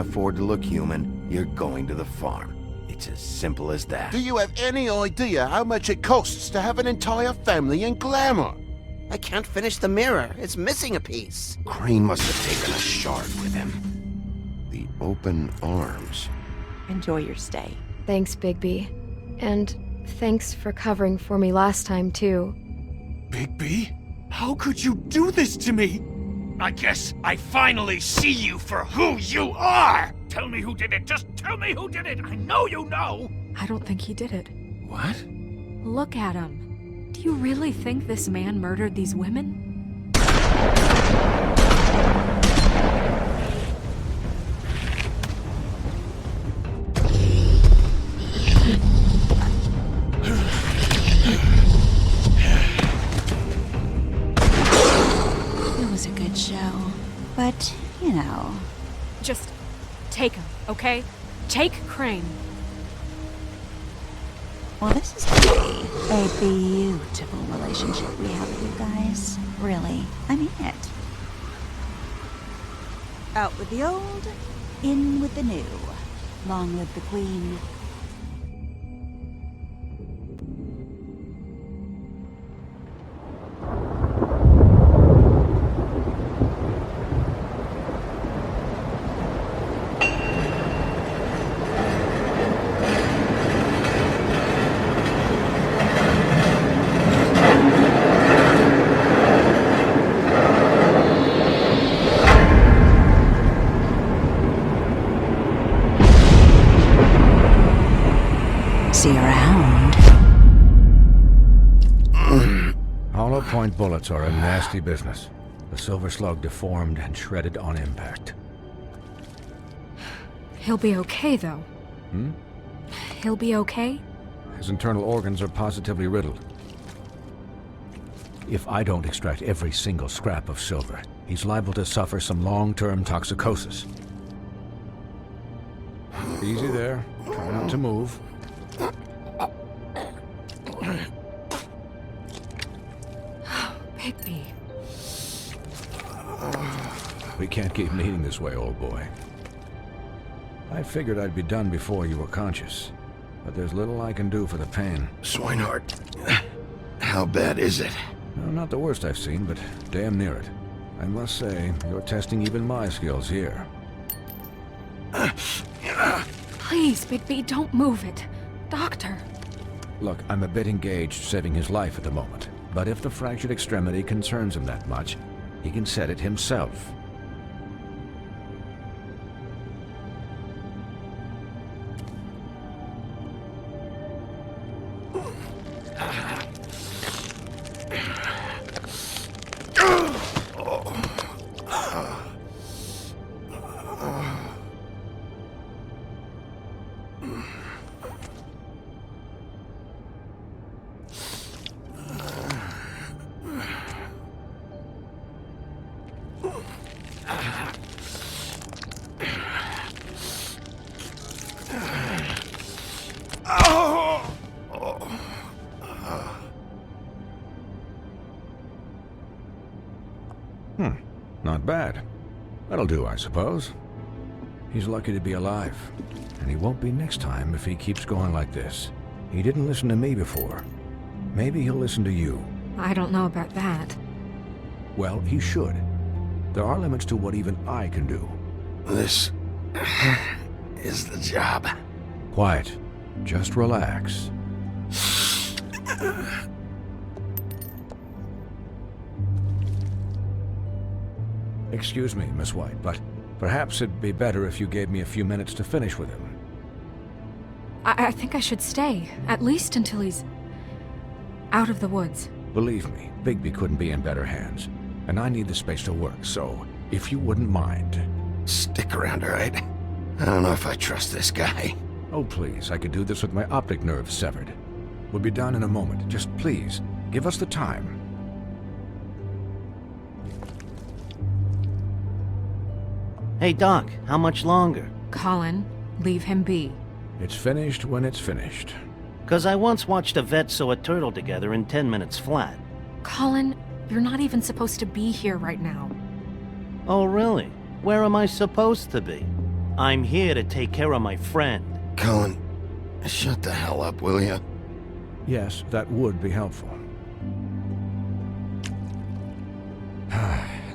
afford to look human, you're going to the farm. It's as simple as that. Do you have any idea how much it costs to have an entire family in Glamour? I can't finish the mirror. It's missing a piece. Crane must have taken a shard with him. The open arms. Enjoy your stay. Thanks, Bigby. And thanks for covering for me last time, too. Bigby? How could you do this to me? I guess I finally see you for who you are! Tell me who did it! Just tell me who did it! I know you know! I don't think he did it. What? Look at him. Do you really think this man murdered these women? It was a good show. But, you know... Just take him, okay? Take Crane. Well, this is gonna be a beautiful relationship we have with you guys. Really. I mean it. Out with the old, in with the new. Long live the Queen. See you around. Hollow point bullets are a nasty business. The Silver Slug deformed and shredded on impact. He'll be okay, though. He'll be okay? His internal organs are positively riddled. If I don't extract every single scrap of silver, he's liable to suffer some long-term toxicosis. Easy there. Try not to move. Bigby. We can't keep meeting this way, old boy. I figured I'd be done before you were conscious, but there's little I can do for the pain. Swinehart, how bad is it? No, not the worst I've seen, but damn near it. I must say, you're testing even my skills here. Please, Bigby, don't move it. Doctor. Look, I'm a bit engaged saving his life at the moment, but if the fractured extremity concerns him that much, he can set it himself. Not bad. That'll do, I suppose. He's lucky to be alive, and he won't be next time if he keeps going like this. He didn't listen to me before. Maybe he'll listen to you. I don't know about that. Well, he should. There are limits to what even I can do. This is the job. Quiet. Just relax. Excuse me, Miss White, but perhaps it'd be better if you gave me a few minutes to finish with him. I think I should stay, at least until he's out of the woods. Believe me, Bigby couldn't be in better hands, and I need the space to work, so if you wouldn't mind. Stick around, all right? I don't know if I trust this guy. Oh, please, I could do this with my optic nerve severed. We'll be done in a moment. Just please, give us the time. Hey, Doc, how much longer? Colin, leave him be. It's finished when it's finished. 'Cause I once watched a vet sew a turtle together in 10 minutes flat. Colin, you're not even supposed to be here right now. Oh, really? Where am I supposed to be? I'm here to take care of my friend. Cullen, shut the hell up, will you? Yes, that would be helpful.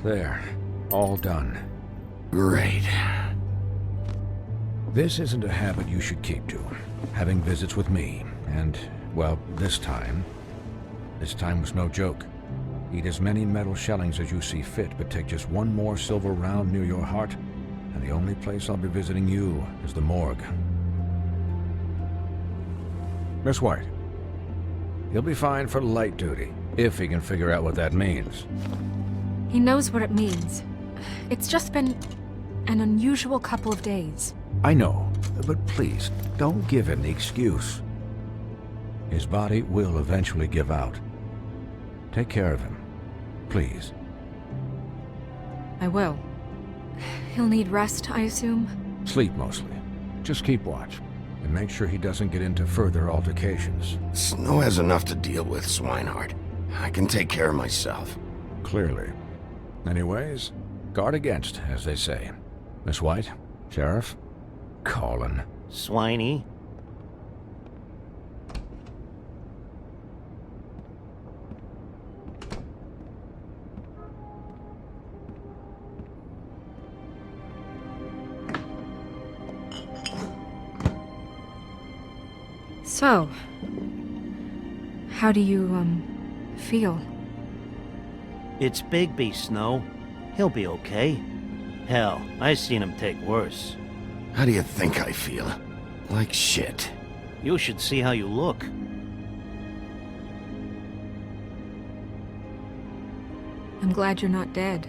There. All done. Great. This isn't a habit you should keep to. Having visits with me. And, well, this time was no joke. Eat as many metal shellings as you see fit, but take just one more silver round near your heart, and the only place I'll be visiting you is the morgue. Miss White, he'll be fine for light duty, if he can figure out what that means. He knows what it means. It's just been an unusual couple of days. I know, but please, don't give him the excuse. His body will eventually give out. Take care of him, please. I will. He'll need rest, I assume? Sleep mostly. Just keep watch, and make sure he doesn't get into further altercations. Snow has enough to deal with, Swinehart. I can take care of myself. Clearly. Anyways, guard against, as they say. Miss White, Sheriff, Cullen. Swiney. So, how do you, feel? It's Bigby, Snow. He'll be okay. Hell, I seen him take worse. How do you think I feel? Like shit. You should see how you look. I'm glad you're not dead.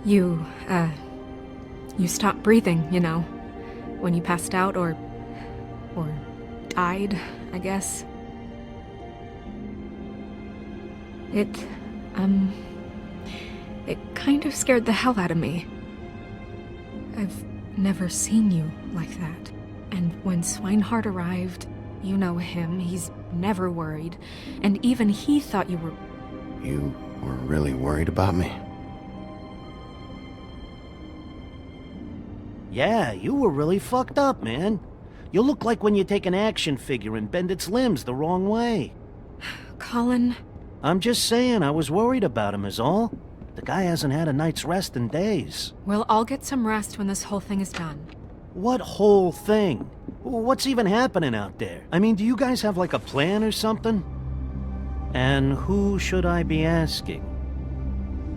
You stopped breathing, you know, when you passed out or died, I guess. It kind of scared the hell out of me. I've never seen you like that. And when Swinehart arrived, you know him, he's never worried. And even he thought you were... You were really worried about me? Yeah, you were really fucked up, man. You look like when you take an action figure and bend its limbs the wrong way. Colin... I'm just saying, I was worried about him is all. The guy hasn't had a night's rest in days. Well, I'll get some rest when this whole thing is done. What whole thing? What's even happening out there? I mean, do you guys have like a plan or something? And who should I be asking?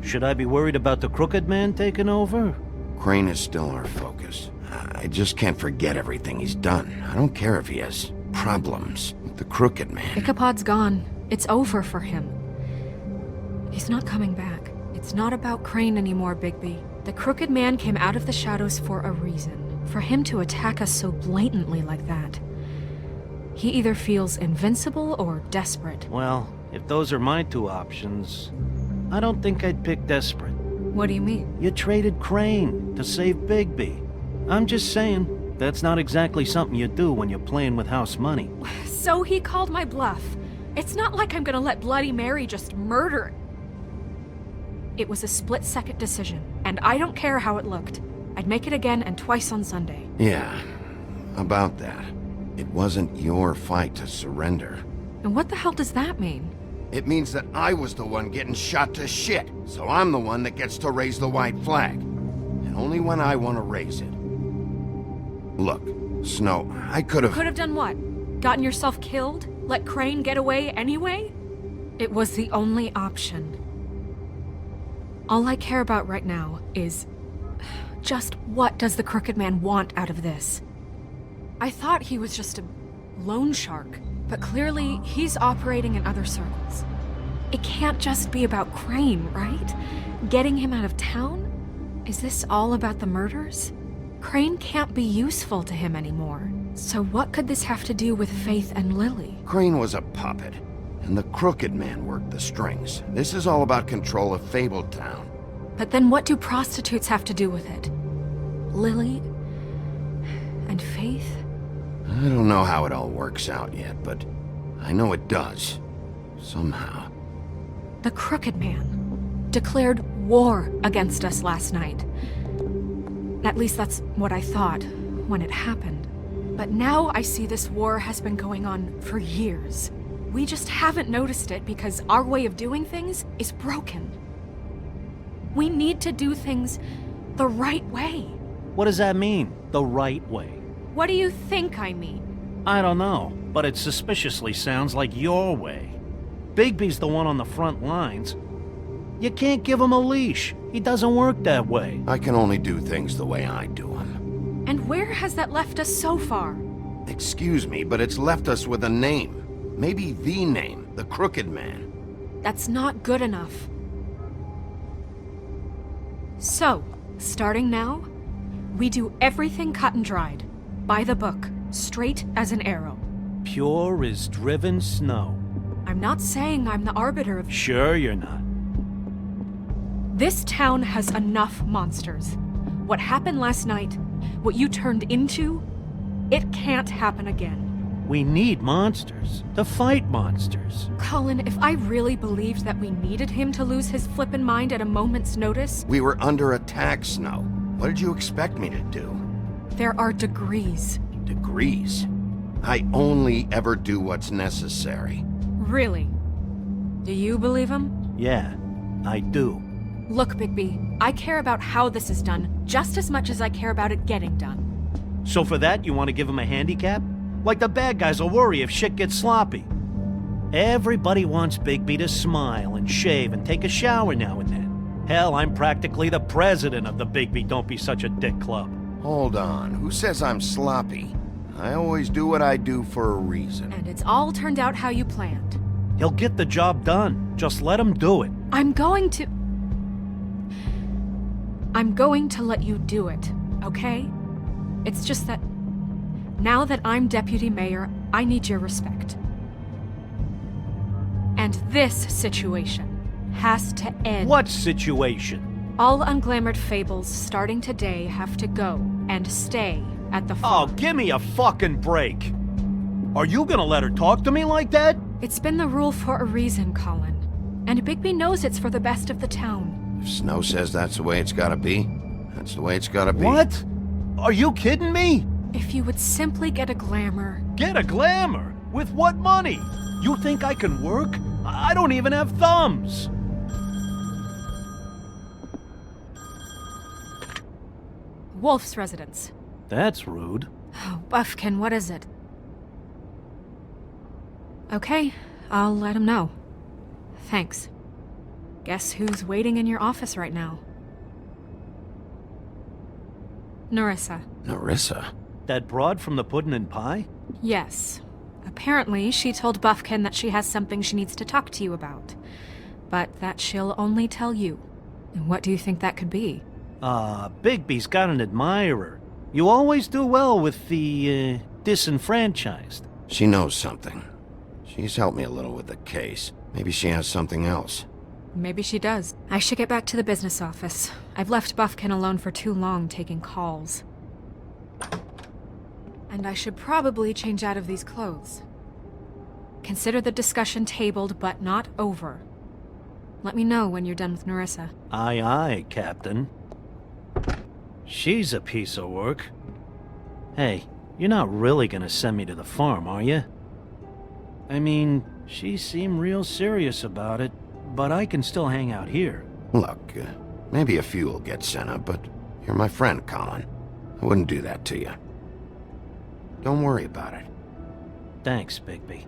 Should I be worried about the Crooked Man taking over? Crane is still our focus. I just can't forget everything he's done. I don't care if he has problems with the Crooked Man. Ichabod's gone. It's over for him. He's not coming back. It's not about Crane anymore, Bigby. The Crooked Man came out of the shadows for a reason. For him to attack us so blatantly like that. He either feels invincible or desperate. Well, if those are my two options, I don't think I'd pick desperate. What do you mean? You traded Crane to save Bigby. I'm just saying, that's not exactly something you do when you're playing with house money. So he called my bluff. It's not like I'm gonna let Bloody Mary just murder... It was a split-second decision, and I don't care how it looked. I'd make it again and twice on Sunday. Yeah, about that. It wasn't your fight to surrender. And what the hell does that mean? It means that I was the one getting shot to shit, so I'm the one that gets to raise the white flag. And only when I want to raise it. Look, Snow, I could have... Could have done what? Gotten yourself killed? Let Crane get away anyway? It was the only option. All I care about right now is... just what does the Crooked Man want out of this? I thought he was just a loan shark, but clearly he's operating in other circles. It can't just be about Crane, right? Getting him out of town? Is this all about the murders? Crane can't be useful to him anymore. So what could this have to do with Faith and Lily? Crane was a puppet, and the Crooked Man worked the strings. This is all about control of Fabletown. But then what do prostitutes have to do with it? Lily? And Faith? I don't know how it all works out yet, but I know it does. Somehow. The Crooked Man declared war against us last night. At least that's what I thought when it happened. But now I see this war has been going on for years. We just haven't noticed it because our way of doing things is broken. We need to do things the right way. What does that mean, the right way? What do you think I mean? I don't know, but it suspiciously sounds like your way. Bigby's the one on the front lines. You can't give him a leash. He doesn't work that way. I can only do things the way I do them. And where has that left us so far? Excuse me, but it's left us with a name. Maybe the name, the Crooked Man. That's not good enough. So, starting now, we do everything cut and dried. By the book, straight as an arrow. Pure as driven snow. I'm not saying I'm the arbiter of... Sure you're not. This town has enough monsters. What happened last night, what you turned into, it can't happen again. We need monsters. To fight monsters. Colin, if I really believed that we needed him to lose his flippin' mind at a moment's notice... We were under attack, Snow. What did you expect me to do? There are degrees. Degrees? I only ever do what's necessary. Really? Do you believe him? Yeah, I do. Look, Bigby, I care about how this is done just as much as I care about it getting done. So for that, you want to give him a handicap? Like the bad guys will worry if shit gets sloppy. Everybody wants Bigby to smile and shave and take a shower now and then. Hell, I'm practically the president of the Bigby Don't Be Such a Dick Club. Hold on, who says I'm sloppy? I always do what I do for a reason. And it's all turned out how you planned. He'll get the job done. Just let him do it. I'm going to let you do it, okay? It's just that now that I'm deputy mayor, I need your respect. And this situation has to end. What situation? All unglamored fables starting today have to go and stay at the Oh, farm. give me a fucking break. Are you gonna let her talk to me like that? It's been the rule for a reason, Colin. And Bigby knows it's for the best of the town. If Snow says that's the way it's gotta be, that's the way it's gotta be. What? Are you kidding me? If you would simply get a glamour. Get a glamour? With what money? You think I can work? I don't even have thumbs. Wolf's residence. That's rude. Oh, Buffkin, what is it? Okay, I'll let him know. Thanks. Guess who's waiting in your office right now? Nerissa. Nerissa? That broad from the Puddin' and Pie? Yes. Apparently, she told Buffkin that she has something she needs to talk to you about. But that she'll only tell you. And what do you think that could be? Bigby's got an admirer. You always do well with the, disenfranchised. She knows something. She's helped me a little with the case. Maybe she has something else. Maybe she does. I should get back to the business office. I've left Buffkin alone for too long taking calls. And I should probably change out of these clothes. Consider the discussion tabled, but not over. Let me know when you're done with Nerissa. Aye, aye, Captain. She's a piece of work. Hey, you're not really gonna send me to the farm, are you? I mean, she seemed real serious about it, but I can still hang out here. Look, maybe a few will get sent up, but you're my friend, Colin. I wouldn't do that to you. Don't worry about it. Thanks, Bigby.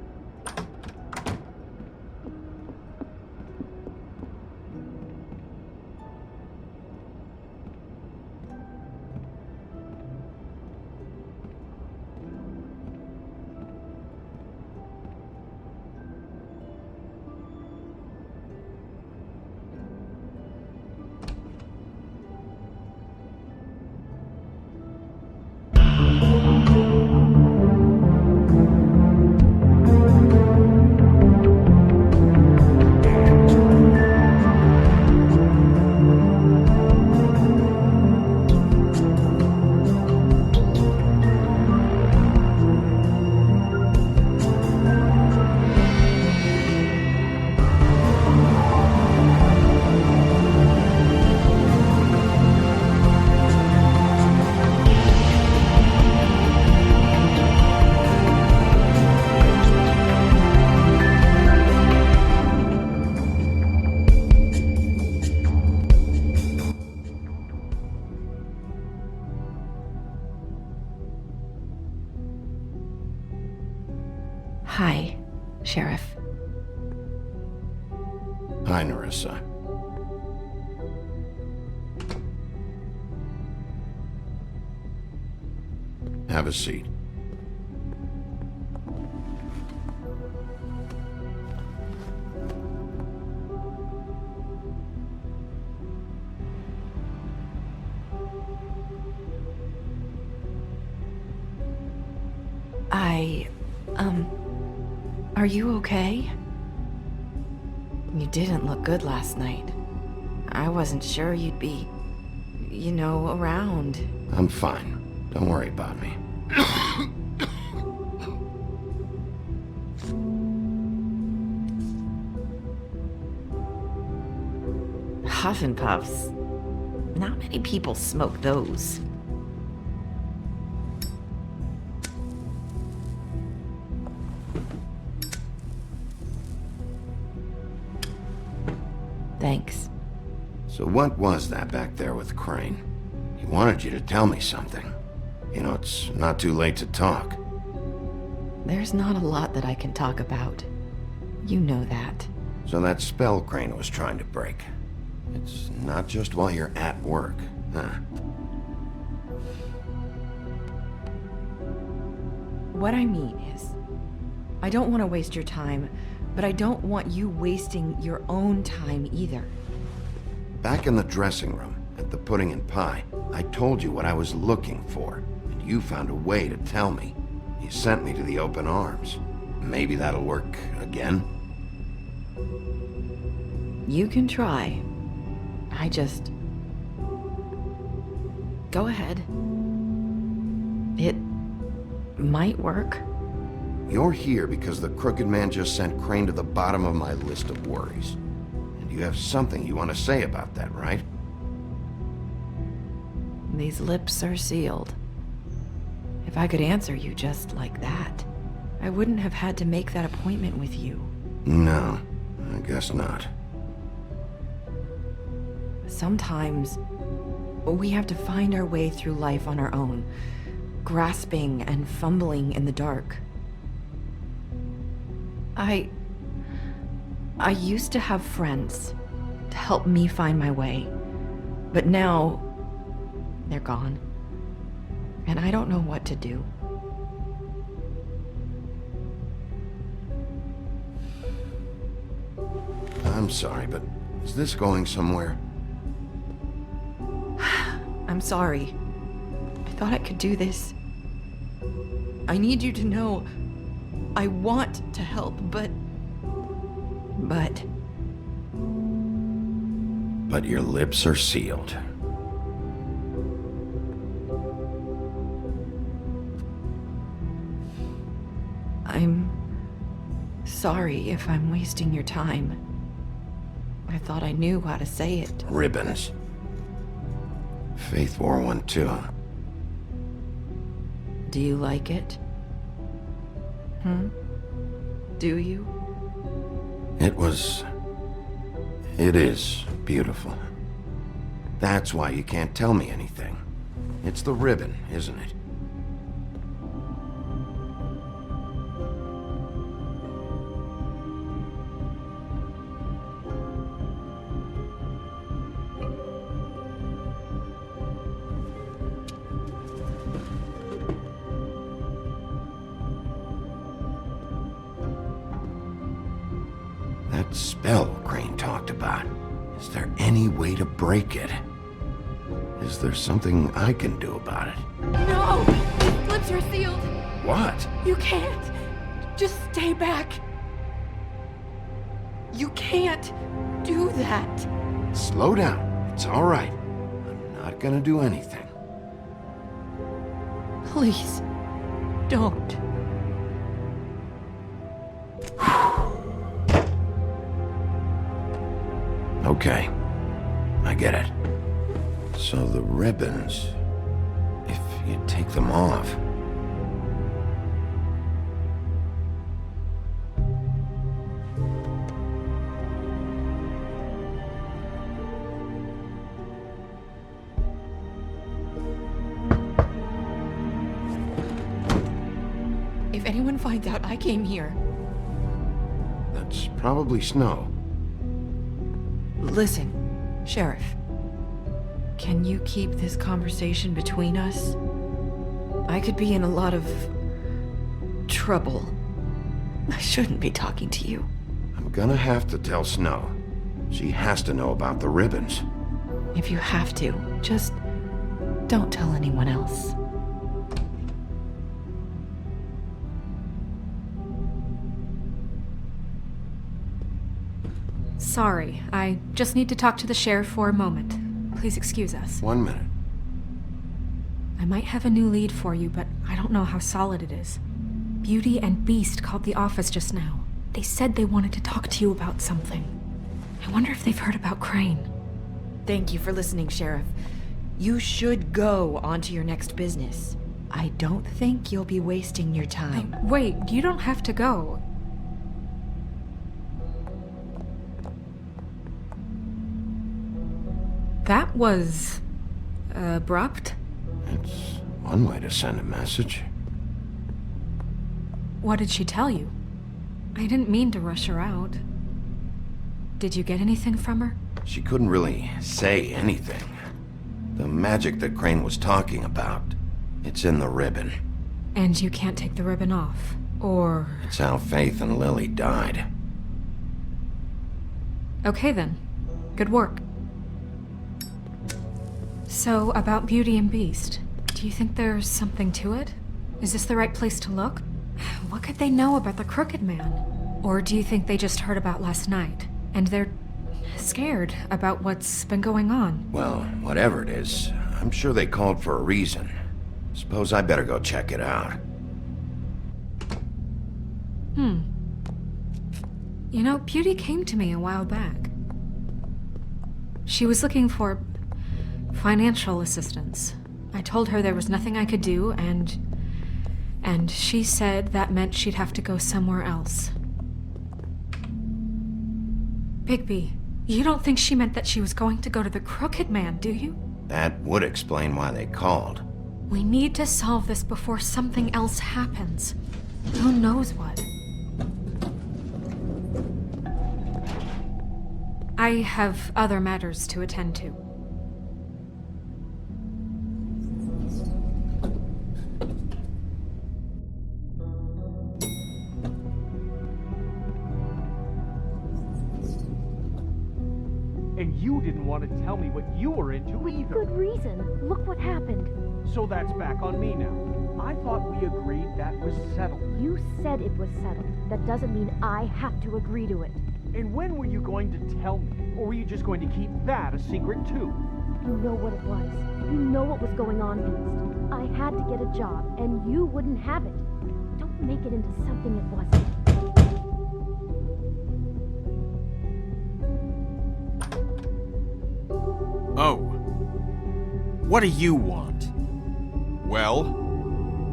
Hi, Sheriff. Hi, Nerissa. Have a seat. Are you okay? You didn't look good last night. I wasn't sure you'd be, around. I'm fine. Don't worry about me. Huff and Puffs. Not many people smoke those. Thanks. So what was that back there with Crane? He wanted you to tell me something. You know, it's not too late to talk. There's not a lot that I can talk about. You know that. So that spell Crane was trying to break. It's not just while you're at work, huh? What I mean is, I don't want to waste your time, but I don't want you wasting your own time either. Back in the dressing room, at the Pudding and Pie, I told you what I was looking for, and you found a way to tell me. You sent me to the open arms. Maybe that'll work again? You can try. Go ahead. It might work. You're here because the Crooked Man just sent Crane to the bottom of my list of worries. And you have something you want to say about that, right? These lips are sealed. If I could answer you just like that, I wouldn't have had to make that appointment with you. No, I guess not. Sometimes, we have to find our way through life on our own, grasping and fumbling in the dark. I used to have friends to help me find my way, but now they're gone, and I don't know what to do. I'm sorry, but is this going somewhere? I'm sorry. I thought I could do this. I need you to know I want to help, but... But your lips are sealed. I'm sorry if I'm wasting your time. I thought I knew how to say it. Ribbons. Faith 412. Do you like it? Do you? It is beautiful. That's why you can't tell me anything. It's the ribbon, isn't it? That spell Crane talked about. Is there any way to break it? Is there something I can do about it? No! His lips are sealed! What? You can't! Just stay back! You can't do that! Slow down. It's all right. I'm not gonna do anything. Please, don't. Okay. I get it. So the ribbons... if you take them off... If anyone finds out I came here, It's probably Snow. Listen, Sheriff. Can you keep this conversation between us? I could be in a lot of trouble. I shouldn't be talking to you. I'm gonna have to tell Snow. She has to know about the ribbons. If you have to, just don't tell anyone else. Sorry, I just need to talk to the sheriff for a moment. Please excuse us. 1 minute. I might have a new lead for you, but I don't know how solid it is. Beauty and Beast called the office just now. They said they wanted to talk to you about something. I wonder if they've heard about Crane. Thank you for listening, Sheriff. You should go on to your next business. I don't think you'll be wasting your time. Wait, you don't have to go. That was abrupt. It's one way to send a message. What did she tell you? I didn't mean to rush her out. Did you get anything from her? She couldn't really say anything. The magic that Crane was talking about, it's in the ribbon. And you can't take the ribbon off, or... It's how Faith and Lily died. Okay then. Good work. So, about Beauty and Beast, do you think there's something to it? Is this the right place to look? What could they know about the Crooked Man? Or do you think they just heard about last night, and they're scared about what's been going on? Well, whatever it is, I'm sure they called for a reason. Suppose I better go check it out. You know, Beauty came to me a while back. She was looking for financial assistance. I told her there was nothing I could do, and she said that meant she'd have to go somewhere else. Bigby, you don't think she meant that she was going to go to the Crooked Man, do you? That would explain why they called. We need to solve this before something else happens. Who knows what? I have other matters to attend to. And you didn't want to tell me what you were into either. Good reason. Look what happened. So that's back on me now. I thought we agreed that was settled. You said it was settled. That doesn't mean I have to agree to it. And when were you going to tell me? Or were you just going to keep that a secret too? You know what it was. You know what was going on, Beast. I had to get a job, and you wouldn't have it. Don't make it into something it wasn't. Oh. What do you want? Well?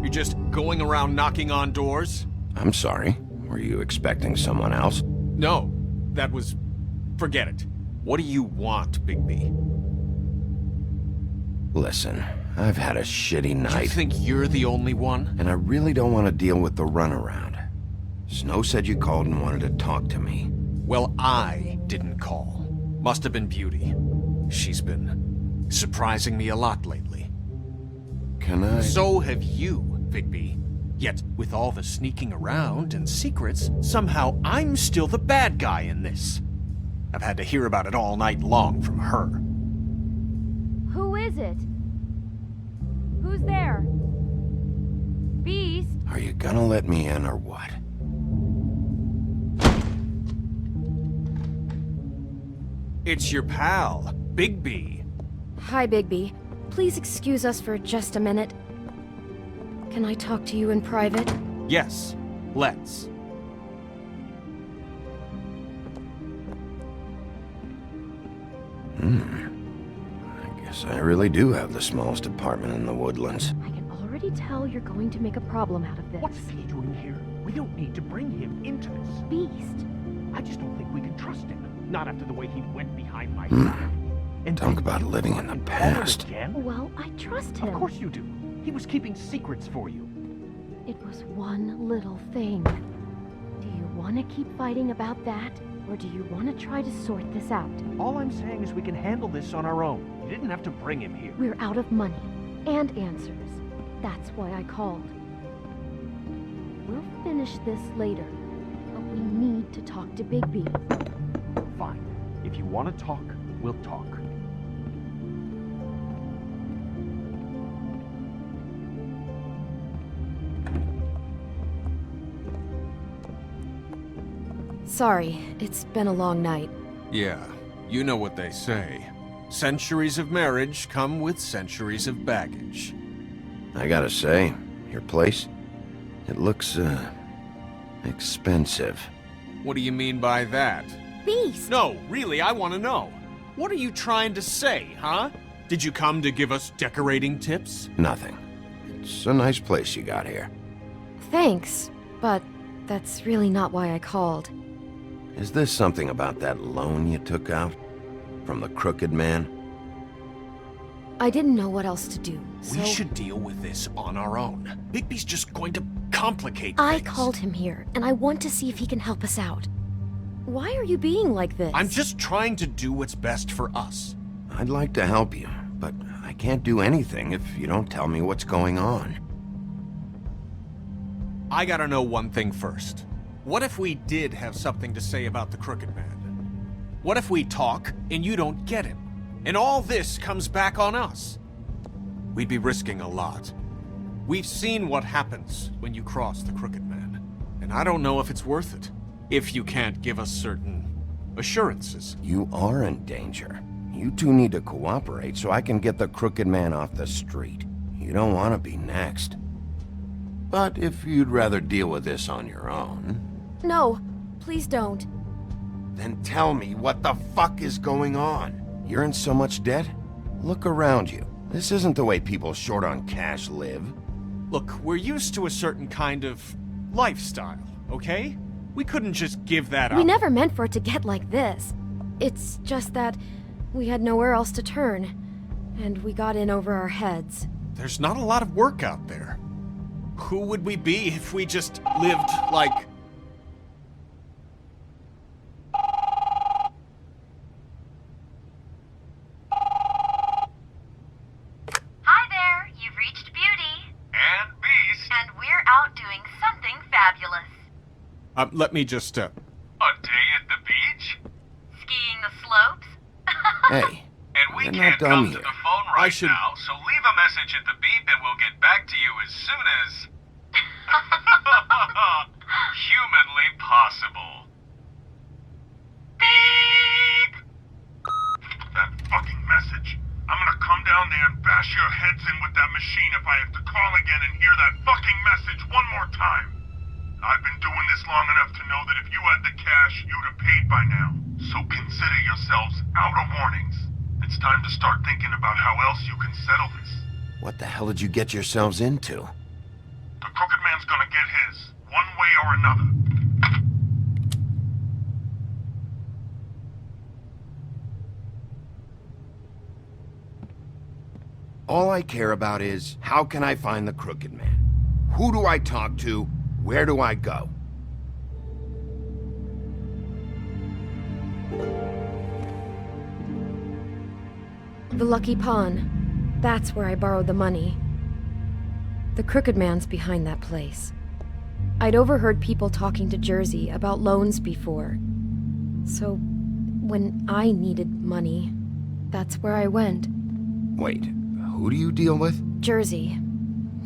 You're just going around knocking on doors? I'm sorry. Were you expecting someone else? No. That was... Forget it. What do you want, Bigby? Listen, I've had a shitty night. You think you're the only one? And I really don't want to deal with the runaround. Snow said you called and wanted to talk to me. Well, I didn't call. Must have been Beauty. She's been surprising me a lot lately. Can I... So have you, Bigby. Yet, with all the sneaking around and secrets, somehow I'm still the bad guy in this. I've had to hear about it all night long from her. Who is it? Who's there? Beast? Are you gonna let me in or what? It's your pal, Bigby. Hi, Bigby. Please excuse us for just a minute. Can I talk to you in private? Yes, let's. I guess I really do have the smallest apartment in the Woodlands. I can already tell you're going to make a problem out of this. What's he doing here? We don't need to bring him into this. Beast? I just don't think we can trust him. Not after the way he went behind my back. And Talk then about you living in the fucking past. called him again? Well, I trust him. Of course you do. He was keeping secrets for you. It was one little thing. Do you want to keep fighting about that? Or do you want to try to sort this out? All I'm saying is we can handle this on our own. You didn't have to bring him here. We're out of money and answers. That's why I called. We'll finish this later, but we need to talk to Bigby. Fine. If you want to talk, we'll talk. Sorry, it's been a long night. Yeah, you know what they say. Centuries of marriage come with centuries of baggage. I gotta say, your place, it looks, expensive. What do you mean by that? Beast! No, really, I want to know. What are you trying to say, huh? Did you come to give us decorating tips? Nothing. It's a nice place you got here. Thanks, but that's really not why I called. Is this something about that loan you took out? From the Crooked Man? I didn't know what else to do, so... We should deal with this on our own. Bigby's just going to complicate things. I called him here, and I want to see if he can help us out. Why are you being like this? I'm just trying to do what's best for us. I'd like to help you, but I can't do anything if you don't tell me what's going on. I gotta know one thing first. What if we did have something to say about the Crooked Man? What if we talk and you don't get him? And all this comes back on us? We'd be risking a lot. We've seen what happens when you cross the Crooked Man. And I don't know if it's worth it. If you can't give us certain assurances. You are in danger. You two need to cooperate so I can get the Crooked Man off the street. You don't want to be next. But if you'd rather deal with this on your own... No, please don't. Then tell me what the fuck is going on. You're in so much debt? Look around you. This isn't the way people short on cash live. Look, we're used to a certain kind of lifestyle, okay? We couldn't just give that up. We never meant for it to get like this. It's just that we had nowhere else to turn, and we got in over our heads. There's not a lot of work out there. Who would we be if we just lived like... Hi there, you've reached Beauty. And Beast. And we're out doing something fabulous. Let me just, A day at the beach? Skiing the slopes? Hey, And we we're can't not done come here. to the phone right now, so leave a message at the beep and we'll get back to you as soon as... humanly possible. Beep! That fucking message. I'm gonna come down there and bash your heads in with that machine if I have to call again and hear that fucking message one more time. I've been doing this long enough to know that if you had the cash, you'd have paid by now. So consider yourselves out of warnings. It's time to start thinking about how else you can settle this. What the hell did you get yourselves into? The Crooked Man's gonna get his, one way or another. All I care about is, how can I find the Crooked Man? Who do I talk to? Where do I go? The Lucky Pawn. That's where I borrowed the money. The Crooked Man's behind that place. I'd overheard people talking to Jersey about loans before. So, when I needed money, that's where I went. Wait, who do you deal with? Jersey.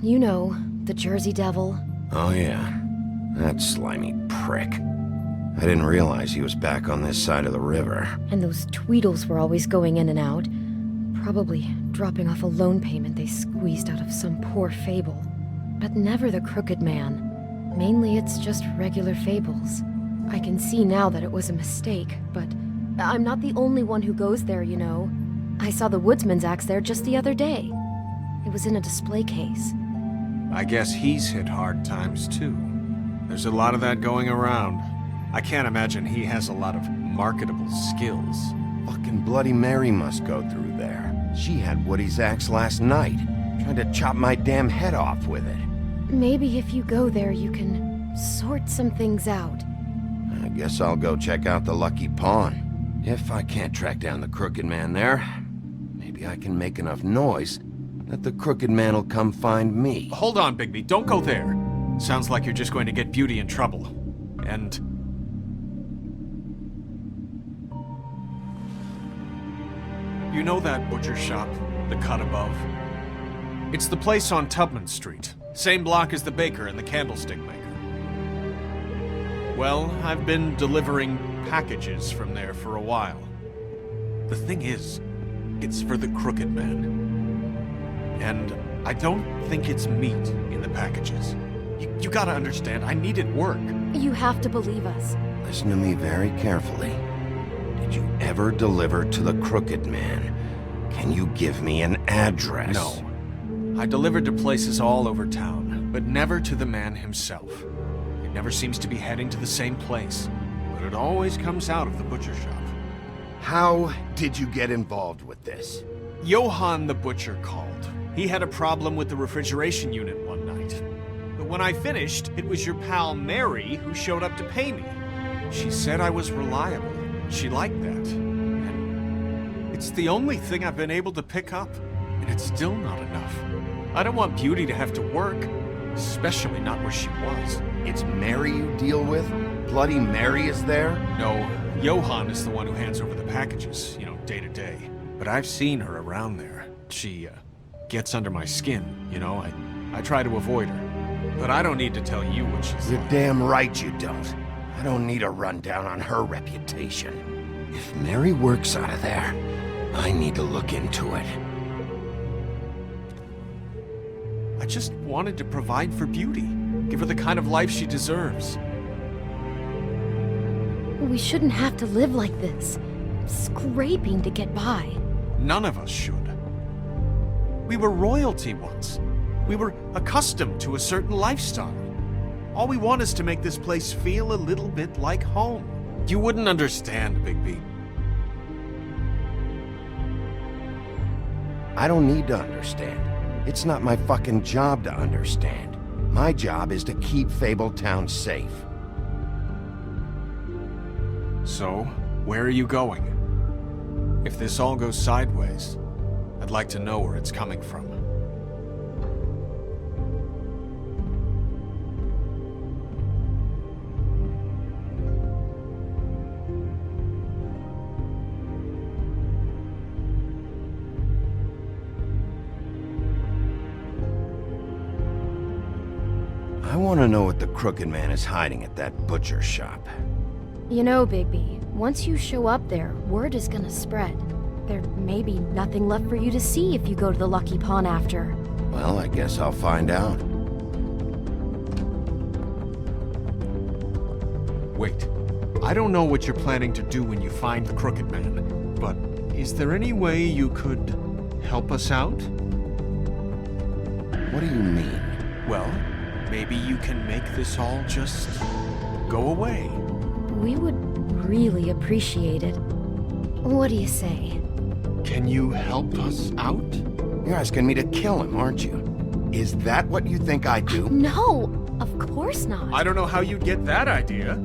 You know, the Jersey Devil. Oh yeah, that slimy prick. I didn't realize he was back on this side of the river. And those Tweedles were always going in and out. Probably dropping off a loan payment they squeezed out of some poor fable. But never the Crooked Man. Mainly it's just regular fables. I can see now that it was a mistake, but I'm not the only one who goes there, you know. I saw the woodsman's axe there just the other day. It was in a display case. I guess he's hit hard times too. There's a lot of that going around. I can't imagine he has a lot of marketable skills. Fucking Bloody Mary must go through there. She had Woody's axe last night. Tried to chop my damn head off with it. Maybe if you go there, you can sort some things out. I guess I'll go check out the Lucky Pawn. If I can't track down the Crooked Man there, maybe I can make enough noise that the Crooked Man will come find me. Hold on, Bigby. Don't go there. Sounds like you're just going to get Beauty in trouble. And... you know that butcher shop? The cut above? It's the place on Tubman Street. Same block as the baker and the candlestick maker. Well, I've been delivering packages from there for a while. The thing is, it's for the Crooked Man. And I don't think it's meat in the packages. You gotta understand, I needed work. You have to believe us. Listen to me very carefully. Did you ever deliver to the Crooked Man? Can you give me an address? No. I delivered to places all over town, but never to the man himself. It never seems to be heading to the same place, but it always comes out of the butcher shop. How did you get involved with this? Johann the butcher called. He had a problem with the refrigeration unit one night. But when I finished, it was your pal Mary who showed up to pay me. She said I was reliable. She liked that. And it's the only thing I've been able to pick up, and it's still not enough. I don't want Beauty to have to work, especially not where she was. It's Mary you deal with? Bloody Mary is there? No, Johann is the one who hands over the packages, day to day. But I've seen her around there. She, gets under my skin, I try to avoid her. But I don't need to tell you what she's You're like. damn right you don't. I don't need a rundown on her reputation. If Mary works out of there, I need to look into it. I just wanted to provide for Beauty. Give her the kind of life she deserves. We shouldn't have to live like this, scraping to get by. None of us should. We were royalty once. We were accustomed to a certain lifestyle. All we want is to make this place feel a little bit like home. You wouldn't understand, Bigby. I don't need to understand. It's not my fucking job to understand. My job is to keep Fabletown safe. So, where are you going? If this all goes sideways, I'd like to know where it's coming from. I want to know what the Crooked Man is hiding at that butcher shop. You know, Bigby, once you show up there, word is gonna spread. There may be nothing left for you to see if you go to the Lucky Pawn after. Well, I guess I'll find out. Wait. I don't know what you're planning to do when you find the Crooked Man, but is there any way you could help us out? What do you mean? Well, maybe you can make this all just go away. We would really appreciate it. What do you say? Can you help us out? You're asking me to kill him, aren't you? Is that what you think I do? No, of course not. I don't know how you'd get that idea.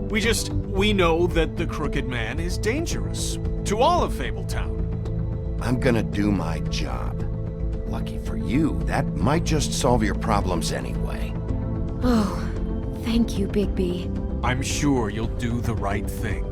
We know that the Crooked Man is dangerous. To all of Fabletown. I'm gonna do my job. Lucky for you, that might just solve your problems anyway. Oh, thank you, Bigby. I'm sure you'll do the right thing.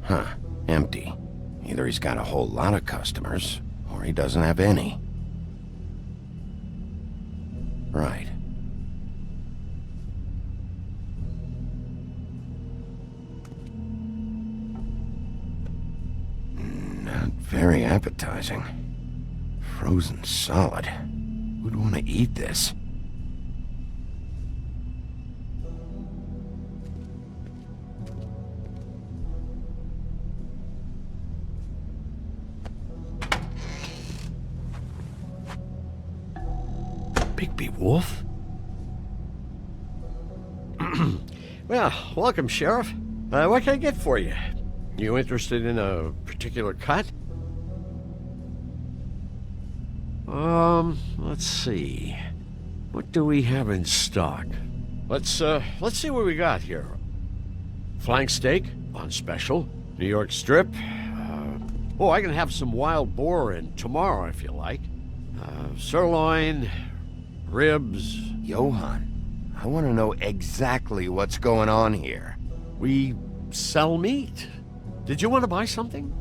Huh. Empty. Either he's got a whole lot of customers, or he doesn't have any. Right. appetizing. Frozen solid. Who'd want to eat this? Bigby Wolf? Well, welcome, Sheriff. What can I get for you? You interested in a particular cut? Let's see. What do we have in stock? Let's see what we got here. Flank steak on special. New York strip. I can have some wild boar in tomorrow if you like. Sirloin, ribs. Johann, I want to know exactly what's going on here. We sell meat. Did you want to buy something?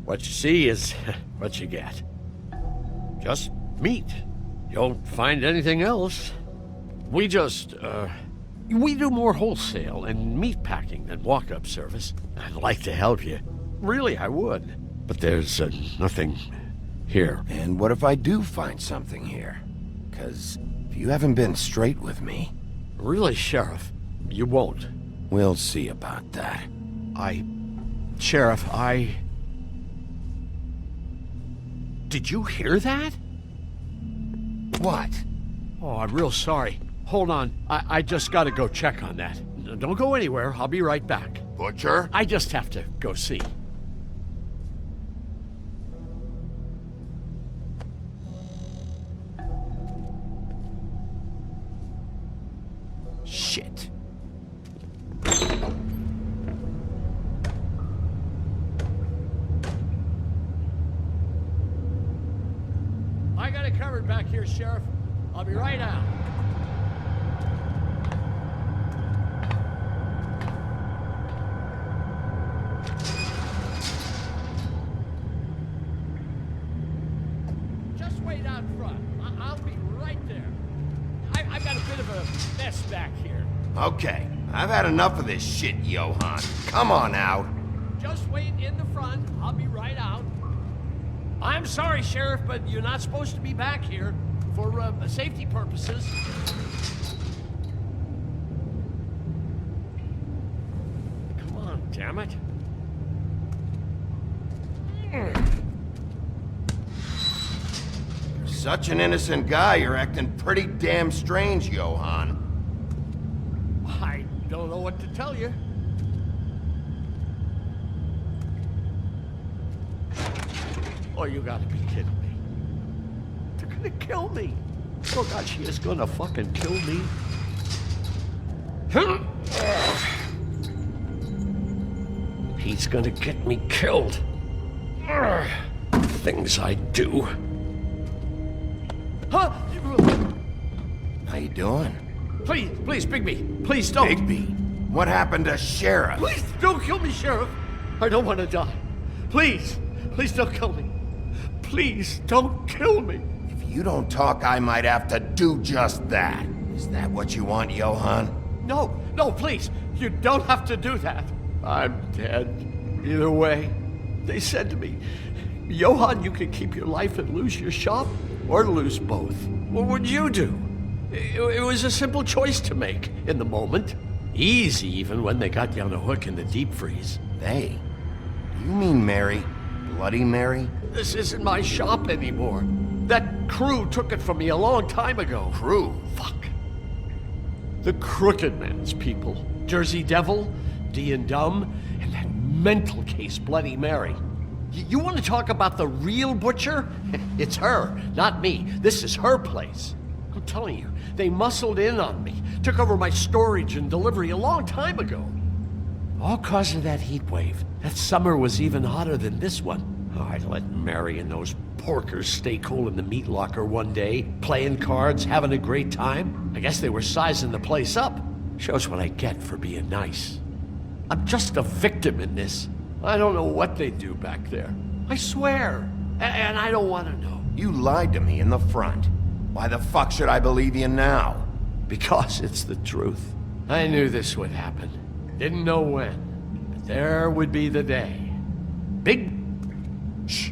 What you see is what you get. Just meat. You don't find anything else. We do more wholesale and meat packing than walk-up service. I'd like to help you. Really, I would. But there's nothing here. And what if I do find something here? 'Cause if you haven't been straight with me... Really, Sheriff, you won't. We'll see about that. Sheriff, Did you hear that? What? Oh, I'm real sorry. Hold on. I just gotta go check on that. Don't go anywhere. I'll be right back. Butcher? I just have to go see. Shit. I got it covered back here, Sheriff. I'll be right out. Just wait out front. I'll be right there. I've got a bit of a mess back here. Okay, I've had enough of this shit, Johann. Come on out. Just wait in the front. I'll be right out. I'm sorry, Sheriff, but you're not supposed to be back here for safety purposes. Come on, damn it. You're such an innocent guy, you're acting pretty damn strange, Johann. I don't know what to tell you. Oh, you gotta be kidding me. They're gonna kill me. Oh, God, she is gonna fucking kill me. He's gonna get me killed. Things I do. Huh? How you doing? Please, Bigby. Please don't. Bigby? What happened to Sheriff? Please don't kill me, Sheriff. I don't want to die. Please don't kill me. Please don't kill me. If you don't talk, I might have to do just that. Is that what you want, Johann? No, please. You don't have to do that. I'm dead. Either way. They said to me, Johann, you can keep your life and lose your shop, or lose both. What would you do? It was a simple choice to make in the moment. Easy, even when they got you on a hook in the deep freeze. They? Do you mean Mary? Bloody Mary? This isn't my shop anymore. That crew took it from me a long time ago. Crew? Fuck. The Crooked Man's people. Jersey Devil, D and Dumb, and that mental case Bloody Mary. You want to talk about the real butcher? It's her, not me. This is her place. I'm telling you, they muscled in on me, took over my storage and delivery a long time ago. All cause of that heat wave. That summer was even hotter than this one. Oh, I let Mary and those porkers stay cool in the meat locker one day, playing cards, having a great time. I guess they were sizing the place up. Shows what I get for being nice. I'm just a victim in this. I don't know what they do back there. I swear. And I don't want to know. You lied to me in the front. Why the fuck should I believe you now? Because it's the truth. I knew this would happen. Didn't know when. But there would be the day. Big... Shh.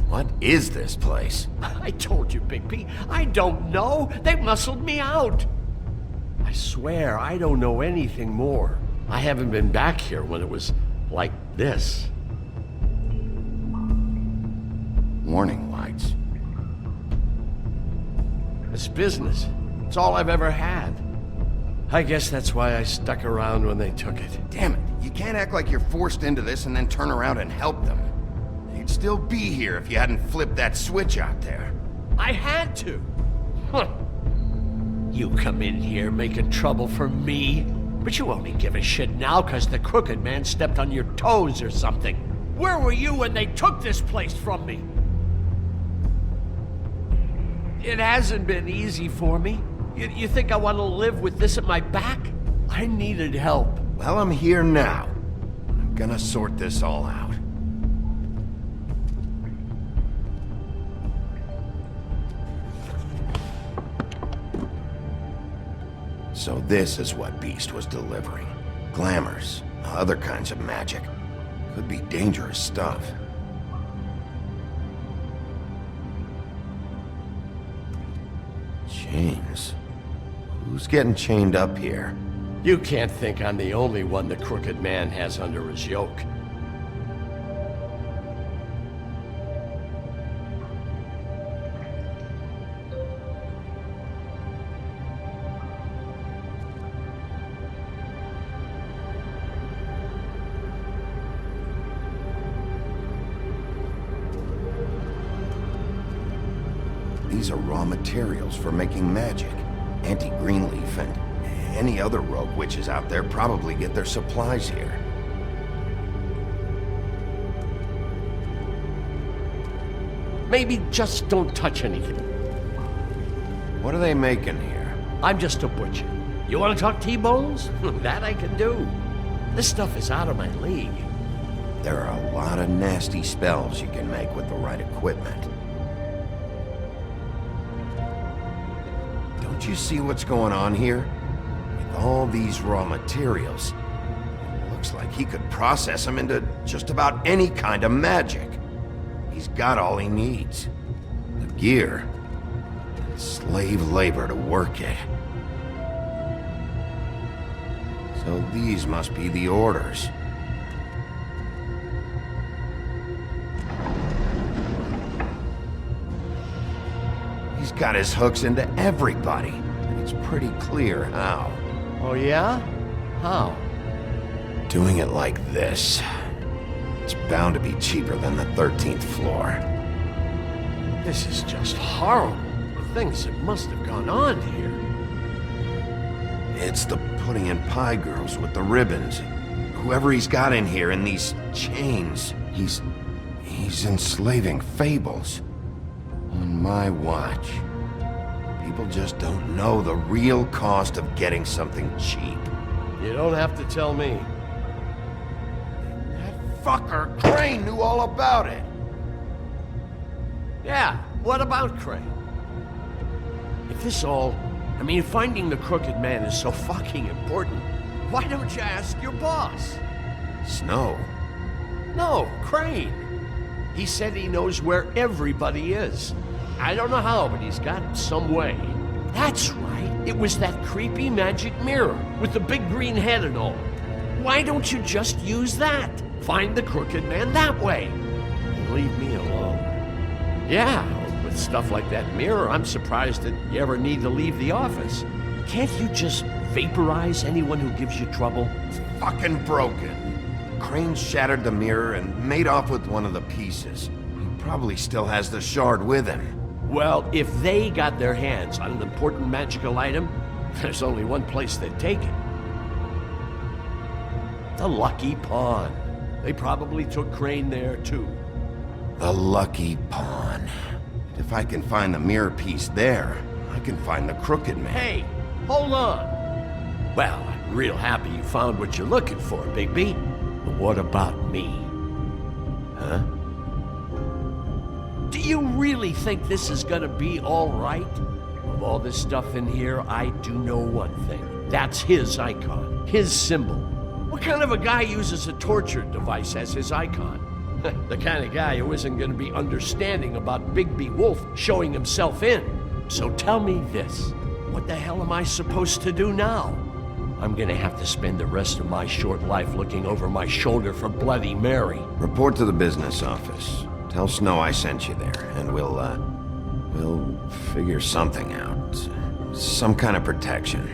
What is this place? I told you, Bigby. I don't know. They muscled me out. I swear, I don't know anything more. I haven't been back here when it was like this. Warning lights. It's business. It's all I've ever had. I guess that's why I stuck around when they took it. Damn it, you can't act like you're forced into this and then turn around and help them. You'd still be here if you hadn't flipped that switch out there. I had to. Huh. You come in here making trouble for me, but you only give a shit now because the Crooked Man stepped on your toes or something. Where were you when they took this place from me? It hasn't been easy for me. You think I want to live with this at my back? I needed help. Well, I'm here now. I'm gonna sort this all out. So this is what Beast was delivering. Glamours, other kinds of magic. Could be dangerous stuff. Chains. Who's getting chained up here? You can't think I'm the only one the Crooked Man has under his yoke. These are raw materials for making magic. Auntie Greenleaf and any other rogue witches out there probably get their supplies here. Maybe just don't touch anything. What are they making here? I'm just a butcher. You want to talk T-bones? That I can do. This stuff is out of my league. There are a lot of nasty spells you can make with the right equipment. Don't you see what's going on here? With all these raw materials, it looks like he could process them into just about any kind of magic. He's got all he needs. The gear, and slave labor to work it. So these must be the orders. He's got his hooks into everybody, and it's pretty clear how. Oh yeah? How? Doing it like this. It's bound to be cheaper than the 13th floor. This is just horrible. The things that must have gone on here. It's the pudding and pie girls with the ribbons. Whoever he's got in here in these chains, he's enslaving fables. On my watch. People just don't know the real cost of getting something cheap. You don't have to tell me. That fucker Crane knew all about it. Yeah, what about Crane? If this all... I mean, finding the Crooked Man is so fucking important, why don't you ask your boss? Snow? No, Crane. He said he knows where everybody is. I don't know how, but he's got some way. That's right. It was that creepy magic mirror with the big green head and all. Why don't you just use that? Find the Crooked Man that way. And leave me alone. Yeah, with stuff like that mirror, I'm surprised that you ever need to leave the office. Can't you just vaporize anyone who gives you trouble? It's fucking broken. Crane shattered the mirror and made off with one of the pieces. He probably still has the shard with him. Well, if they got their hands on an important magical item, there's only one place they'd take it. The Lucky Pawn. They probably took Crane there, too. The Lucky Pawn. If I can find the mirror piece there, I can find the Crooked Man. Hey, hold on. Well, I'm real happy you found what you're looking for, Bigby. But what about me? Huh? Do you really think this is gonna be all right? Of all this stuff in here, I do know one thing. That's his icon, his symbol. What kind of a guy uses a torture device as his icon? The kind of guy who isn't gonna be understanding about Bigby Wolf showing himself in. So tell me this, what the hell am I supposed to do now? I'm gonna have to spend the rest of my short life looking over my shoulder for Bloody Mary. Report to the business office. Tell Snow I sent you there, and we'll figure something out. Some kind of protection.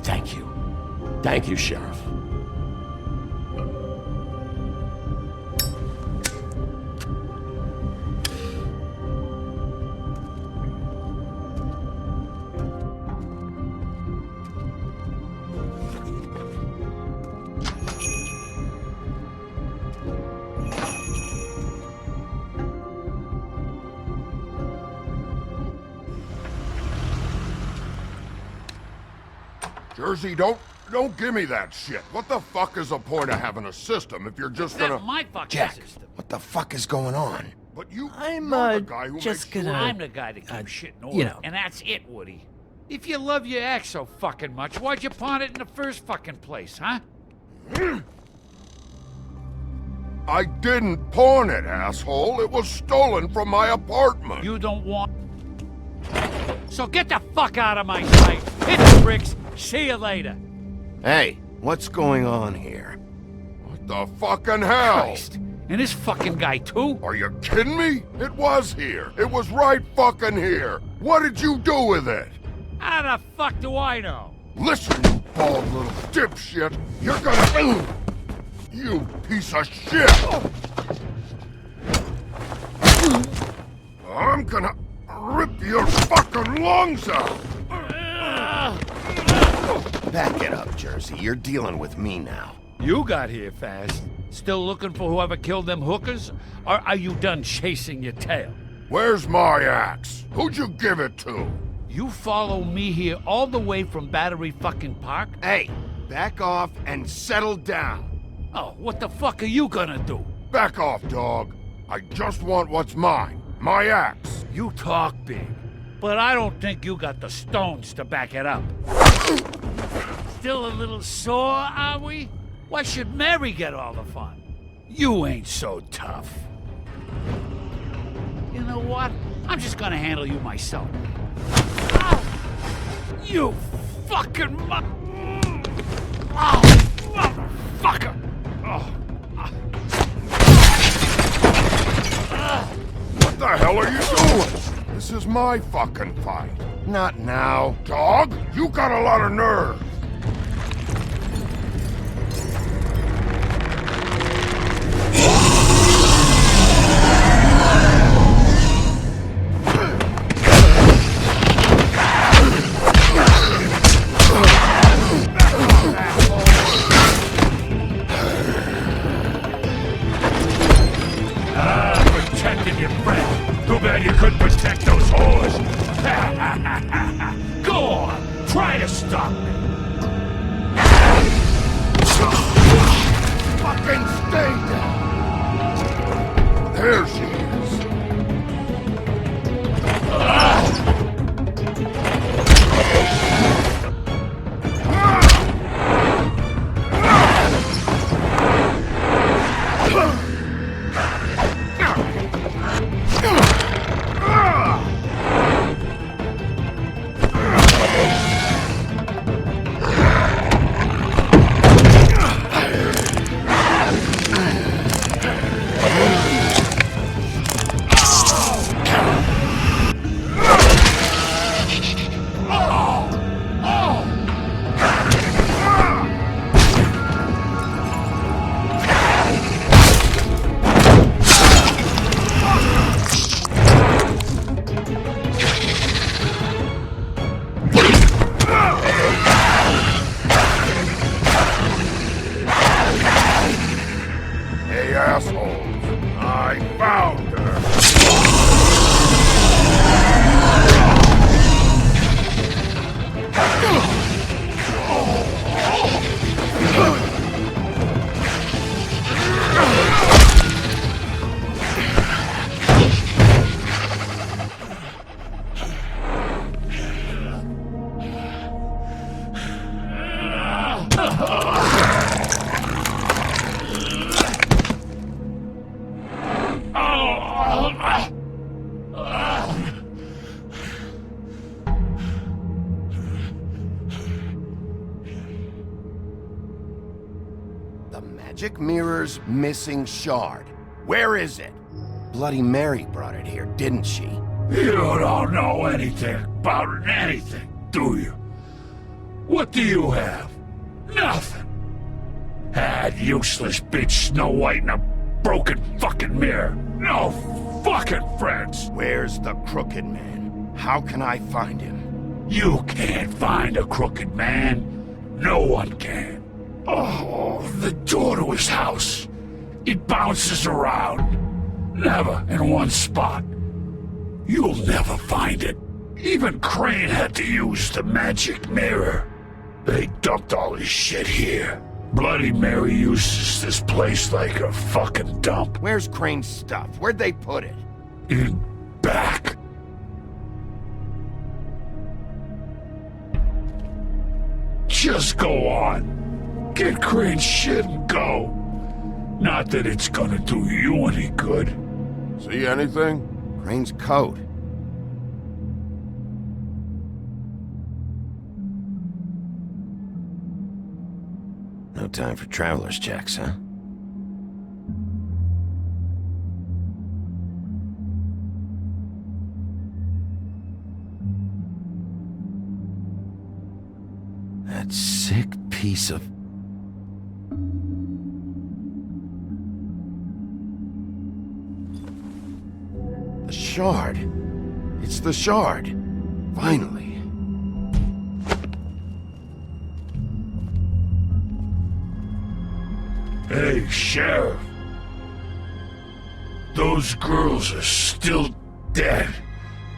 Thank you. Thank you, Sheriff. Jersey, don't give me that shit. What the fuck is the point of having a system if you're just gonna... That's my fucking Jack, system. what the fuck is going on? But you... I'm, you're the guy who just makes gonna... sure- I'm the guy that keeps shit in order. you know. And that's it, Woody. If you love your ex so fucking much, why'd you pawn it in the first fucking place, huh? I didn't pawn it, asshole. It was stolen from my apartment. You don't want... So get the fuck out of my sight. Hit the bricks. See you later. Hey, what's going on here? What the fucking hell? Christ. And this fucking guy, too? Are you kidding me? It was here. It was right fucking here. What did you do with it? How the fuck do I know? Listen, you bald little dipshit. You're gonna... You piece of shit! I'm gonna rip your fucking lungs out! Back it up, Jersey. You're dealing with me now. You got here fast. Still looking for whoever killed them hookers? Or are you done chasing your tail? Where's my axe? Who'd you give it to? You follow me here all the way from Battery fucking Park? Hey, back off and settle down. Oh, what the fuck are you gonna do? Back off, dog. I just want what's mine. My axe. You talk big, but I don't think you got the stones to back it up. Still a little sore, are we? Why should Mary get all the fun? You ain't so tough. You know what? I'm just gonna handle you myself. Ow! You fucking motherfucker! What the hell are you doing? This is my fucking fight. Not now. Dog, you got a lot of nerve. Protecting your friend. Too bad you couldn't protect those whores. Go on, try to stop me. assholes! I found her! The magic mirror's missing shard. Where is it? Bloody Mary brought it here, didn't she? You don't know anything about anything, do you? What do you have? Nothing. That useless bitch Snow White and a broken fucking mirror. No fucking friends. Where's the Crooked Man? How can I find him? You can't find a crooked man. No one can. Oh, the door to his house. It bounces around. Never in one spot. You'll never find it. Even Crane had to use the magic mirror. They dumped all his shit here. Bloody Mary uses this place like a fucking dump. Where's Crane's stuff? Where'd they put it? In back. Just go on. Get Crane's shit and go. Not that it's gonna do you any good. See anything? Crane's coat. No time for traveler's checks, huh? That sick piece of... The shard. It's the shard. Finally. Hey, Sheriff. Those girls are still dead.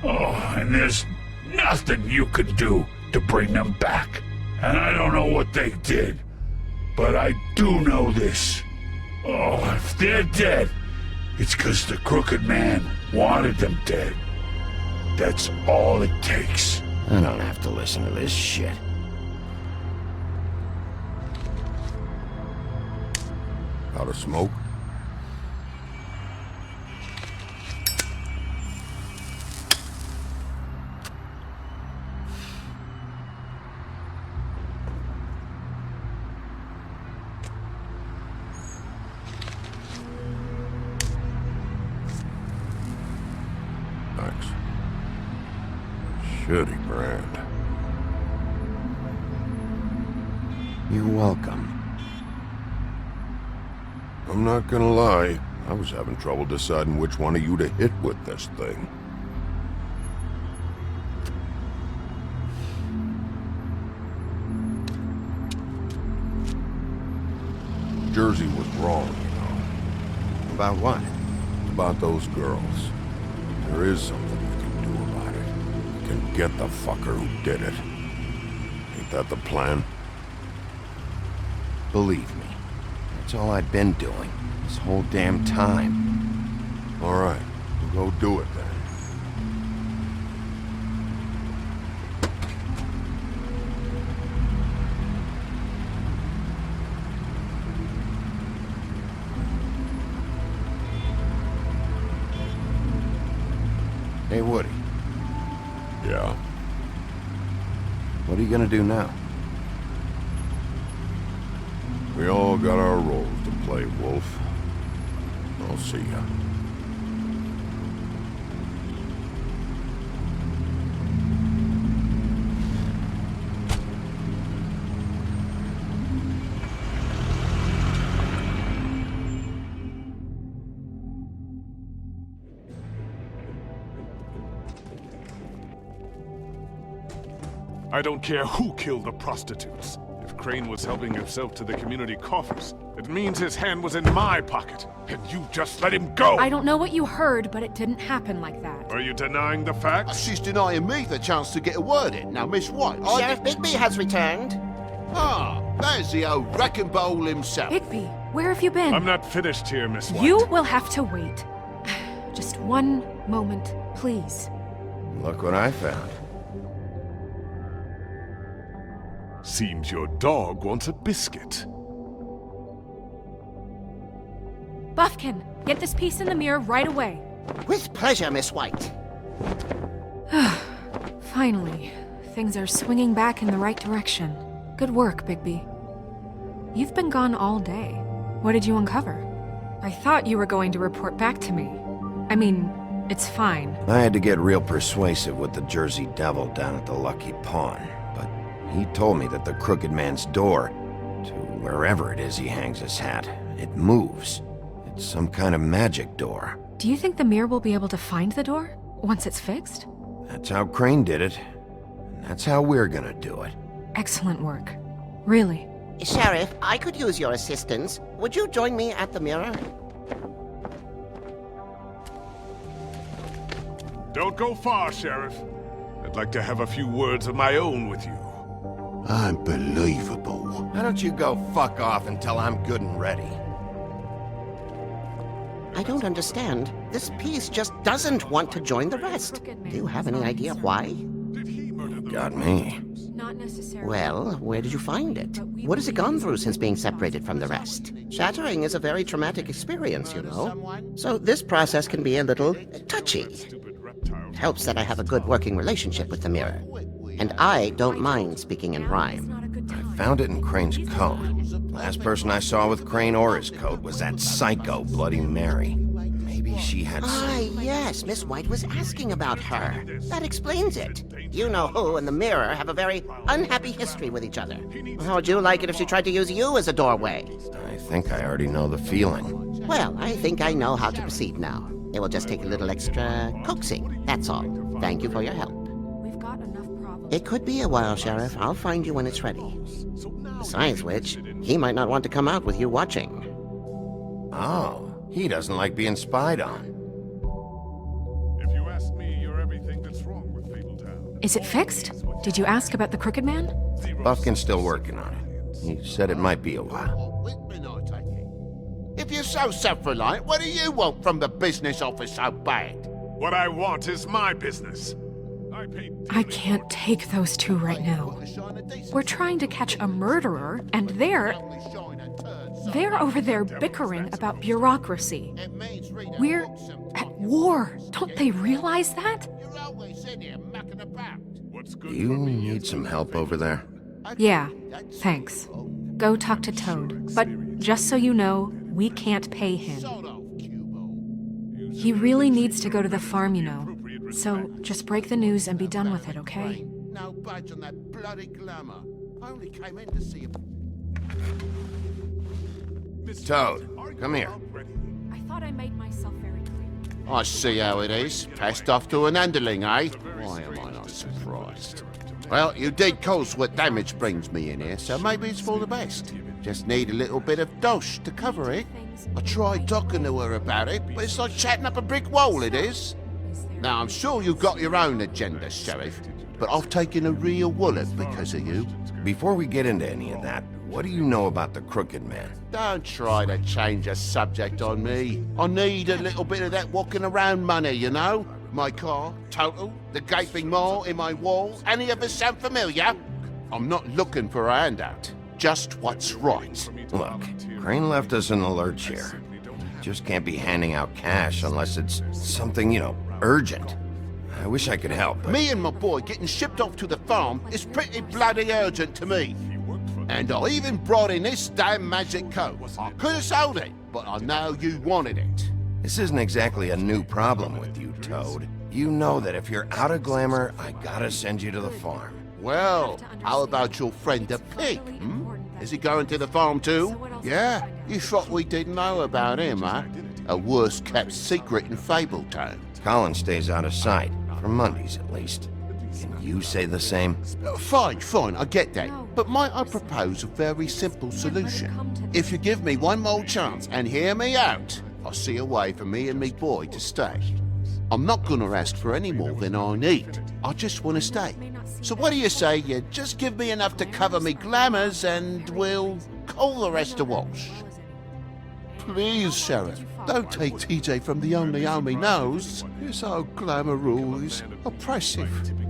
Oh, and there's nothing you can do to bring them back. And I don't know what they did, but I do know this. Oh, if they're dead, it's 'cause the Crooked Man wanted them dead. That's all it takes. I don't have to listen to this shit. Out of smoke? Thanks. Shitty brand. You're welcome. I'm not gonna lie, I was having trouble deciding which one of you to hit with this thing. Jersey was wrong, you know. About what? About those girls. There is something you can do about it. You can get the fucker who did it. Ain't that the plan? Believe me. That's all I've been doing, this whole damn time. All right, we'll go do it then. Hey, Woody. Yeah? What are you gonna do now? We all got our roles to play, Wolf. I'll see ya. I don't care who killed the prostitutes. If Crane was helping himself to the community coffers. It means his hand was in my pocket, and you just let him go! I don't know what you heard, but it didn't happen like that. Are you denying the facts? She's denying me the chance to get a word in. Now, Miss White, Sheriff Bigby has returned. Ah, there's the old wrecking bowl himself. Bigby, where have you been? I'm not finished here, Miss White. You will have to wait. Just one moment, please. Look what I found. Seems your dog wants a biscuit. Buffkin, get this piece in the mirror right away. With pleasure, Miss White. Finally, things are swinging back in the right direction. Good work, Bigby. You've been gone all day. What did you uncover? I thought you were going to report back to me. I mean, it's fine. I had to get real persuasive with the Jersey Devil down at the Lucky Pawn, but he told me that the Crooked Man's door, to wherever it is he hangs his hat, it moves. It's some kind of magic door. Do you think the mirror will be able to find the door once it's fixed? That's how Crane did it, and that's how we're gonna do it. Excellent work. Really. Sheriff, I could use your assistance. Would you join me at the mirror? Don't go far, Sheriff. I'd like to have a few words of my own with you. Unbelievable. Why don't you go fuck off until I'm good and ready? I don't understand. This piece just doesn't want to join the rest. Do you have any idea why? Got me. Not necessarily. Well, where did you find it? What has it gone through since being separated from the rest? Shattering is a very traumatic experience, you know. So this process can be a little touchy. It helps that I have a good working relationship with the mirror. And I don't mind speaking in rhyme. I found it in Crane's coat. Last person I saw with Crane or his coat was that psycho Bloody Mary. Maybe she had Yes, Miss White was asking about her. That explains it. You know who and the mirror have a very unhappy history with each other. How would you like it if she tried to use you as a doorway? I think I already know the feeling. Well, I think I know how to proceed now. It will just take a little extra coaxing, that's all. Thank you for your help. We've got enough problems. It could be a while, Sheriff. I'll find you when it's ready. Besides which, he might not want to come out with you watching. Oh, he doesn't like being spied on. If you ask me, you're everything that's wrong with Fabletown. Is it fixed? Did you ask about the Crooked Man? Buffkin's still working on it. He said it might be a while. If you're so self-reliant, what do you want from the business office so bad? What I want is my business. I can't take those two right now. We're trying to catch a murderer, and they're over there bickering about bureaucracy. We're at war. Don't they realize that? Do you need some help over there? Yeah, thanks. Go talk to Toad. But just so you know, we can't pay him. He really needs to go to the farm, you know. So just break the news and be done with it, okay? No budge on that bloody glamour. I only came in to see Toad, come here. I thought I made myself very clear. I see how it is. Passed off to an underling, eh? Why am I not surprised? Well, you did cause what damage brings me in here, so maybe it's for the best. Just need a little bit of dosh to cover it. I tried talking to her about it, but it's like chatting up a brick wall, it is. Now, I'm sure you've got your own agenda, Sheriff, but I've taken a real wallet because of you. Before we get into any of that, what do you know about the Crooked Man? Don't try to change a subject on me. I need a little bit of that walking around money, you know? My car, total, the gaping maw in my wall. Any of us sound familiar? I'm not looking for a handout. Just what's right. Look, Crane left us in the lurch here. Just can't be handing out cash unless it's something, urgent. I wish I could help, but... Me and my boy getting shipped off to the farm is pretty bloody urgent to me. And I even brought in this damn magic coat. I could have sold it, but I know you wanted it. This isn't exactly a new problem with you, Toad. You know that if you're out of glamour, I gotta send you to the farm. Well, how about your friend the pig, Is he going to the farm too? Yeah, you thought we didn't know about him, huh? A worst-kept secret in Fabletown. Colin stays out of sight, for Mondays at least. Can you say the same? Fine, I get that. But might I propose a very simple solution? If you give me one more chance and hear me out, I'll see a way for me and me boy to stay. I'm not gonna ask for any more than I need. I just want to stay. So what do you say you just give me enough to cover me glamours and we'll call the rest a wash? Please, Sheriff, don't take TJ from the only homie knows. This old glamour rule is oppressive.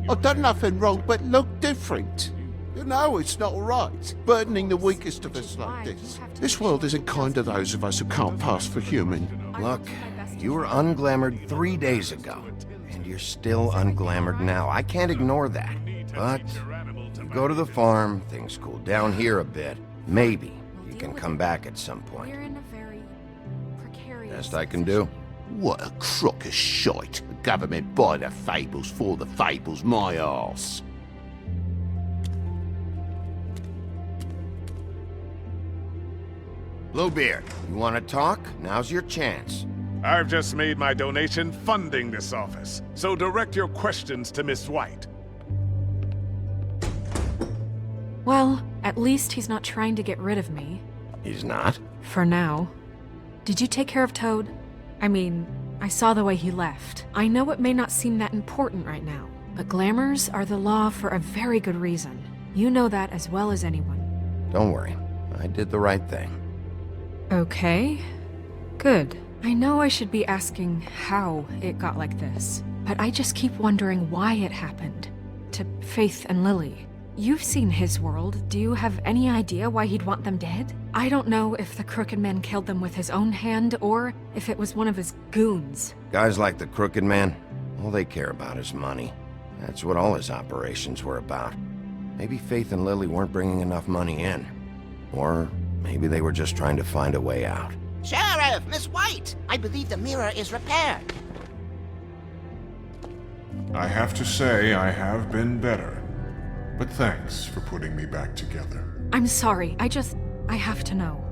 I've done nothing wrong but look different. You know it's not right, burdening the weakest of us like this. This world isn't kind to those of us who can't pass for human. Look, you were unglamoured 3 days ago, and you're still unglamoured now. I can't ignore that. But you go to the farm, things cool down here a bit. Maybe you can come back at some point. Best I can do. What a crock of shite. The government buy the fables for the fables, my arse. Bluebeard, you want to talk? Now's your chance. I've just made my donation funding this office, so direct your questions to Miss White. Well, at least he's not trying to get rid of me. He's not? For now. Did you take care of Toad? I mean, I saw the way he left. I know it may not seem that important right now, but glamours are the law for a very good reason. You know that as well as anyone. Don't worry. I did the right thing. Okay. Good. I know I should be asking how it got like this, but I just keep wondering why it happened. To Faith and Lily. You've seen his world. Do you have any idea why he'd want them dead? I don't know if the Crooked Man killed them with his own hand or if it was one of his goons. Guys like the Crooked Man, all they care about is money. That's what all his operations were about. Maybe Faith and Lily weren't bringing enough money in. Or maybe they were just trying to find a way out. Sheriff, Miss White! I believe the mirror is repaired. I have to say I have been better. But thanks for putting me back together. I'm sorry, I have to know.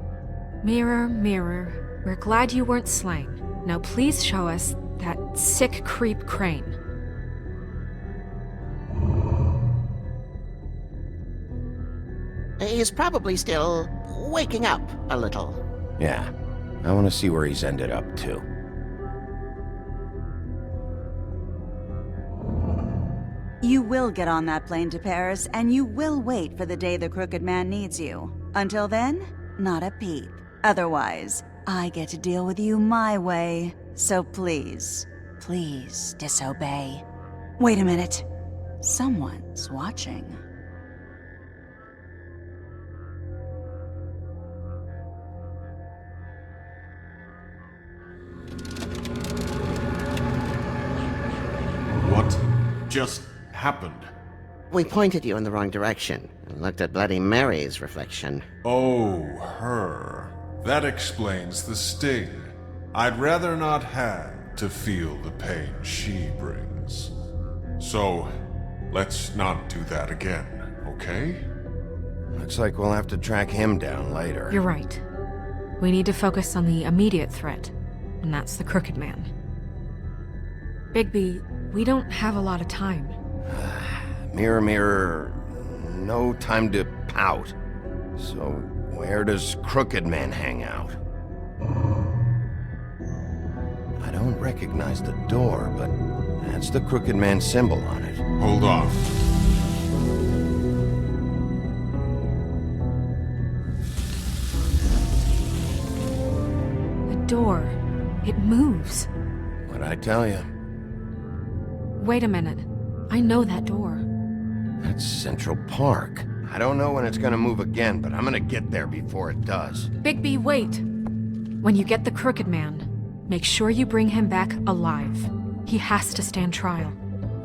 Mirror, mirror, we're glad you weren't slain. Now please show us that sick creep Crane. He's probably still waking up a little. Yeah, I want to see where he's ended up, too. You will get on that plane to Paris, and you will wait for the day the Crooked Man needs you. Until then, not a peep. Otherwise, I get to deal with you my way. So please, please disobey. Wait a minute. Someone's watching. What just happened? We pointed you in the wrong direction and looked at Bloody Mary's reflection. Oh, her. That explains the sting. I'd rather not have to feel the pain she brings. So, let's not do that again, okay? Looks like we'll have to track him down later. You're right. We need to focus on the immediate threat, and that's the Crooked Man. Bigby, we don't have a lot of time. Mirror, mirror, no time to pout. So, where does Crooked Man hang out? I don't recognize the door, but that's the Crooked Man symbol on it. Hold on. The door. It moves. What'd I tell you? Wait a minute. I know that door. That's Central Park. I don't know when it's gonna move again, but I'm gonna get there before it does. Bigby, wait! When you get the Crooked Man, make sure you bring him back alive. He has to stand trial.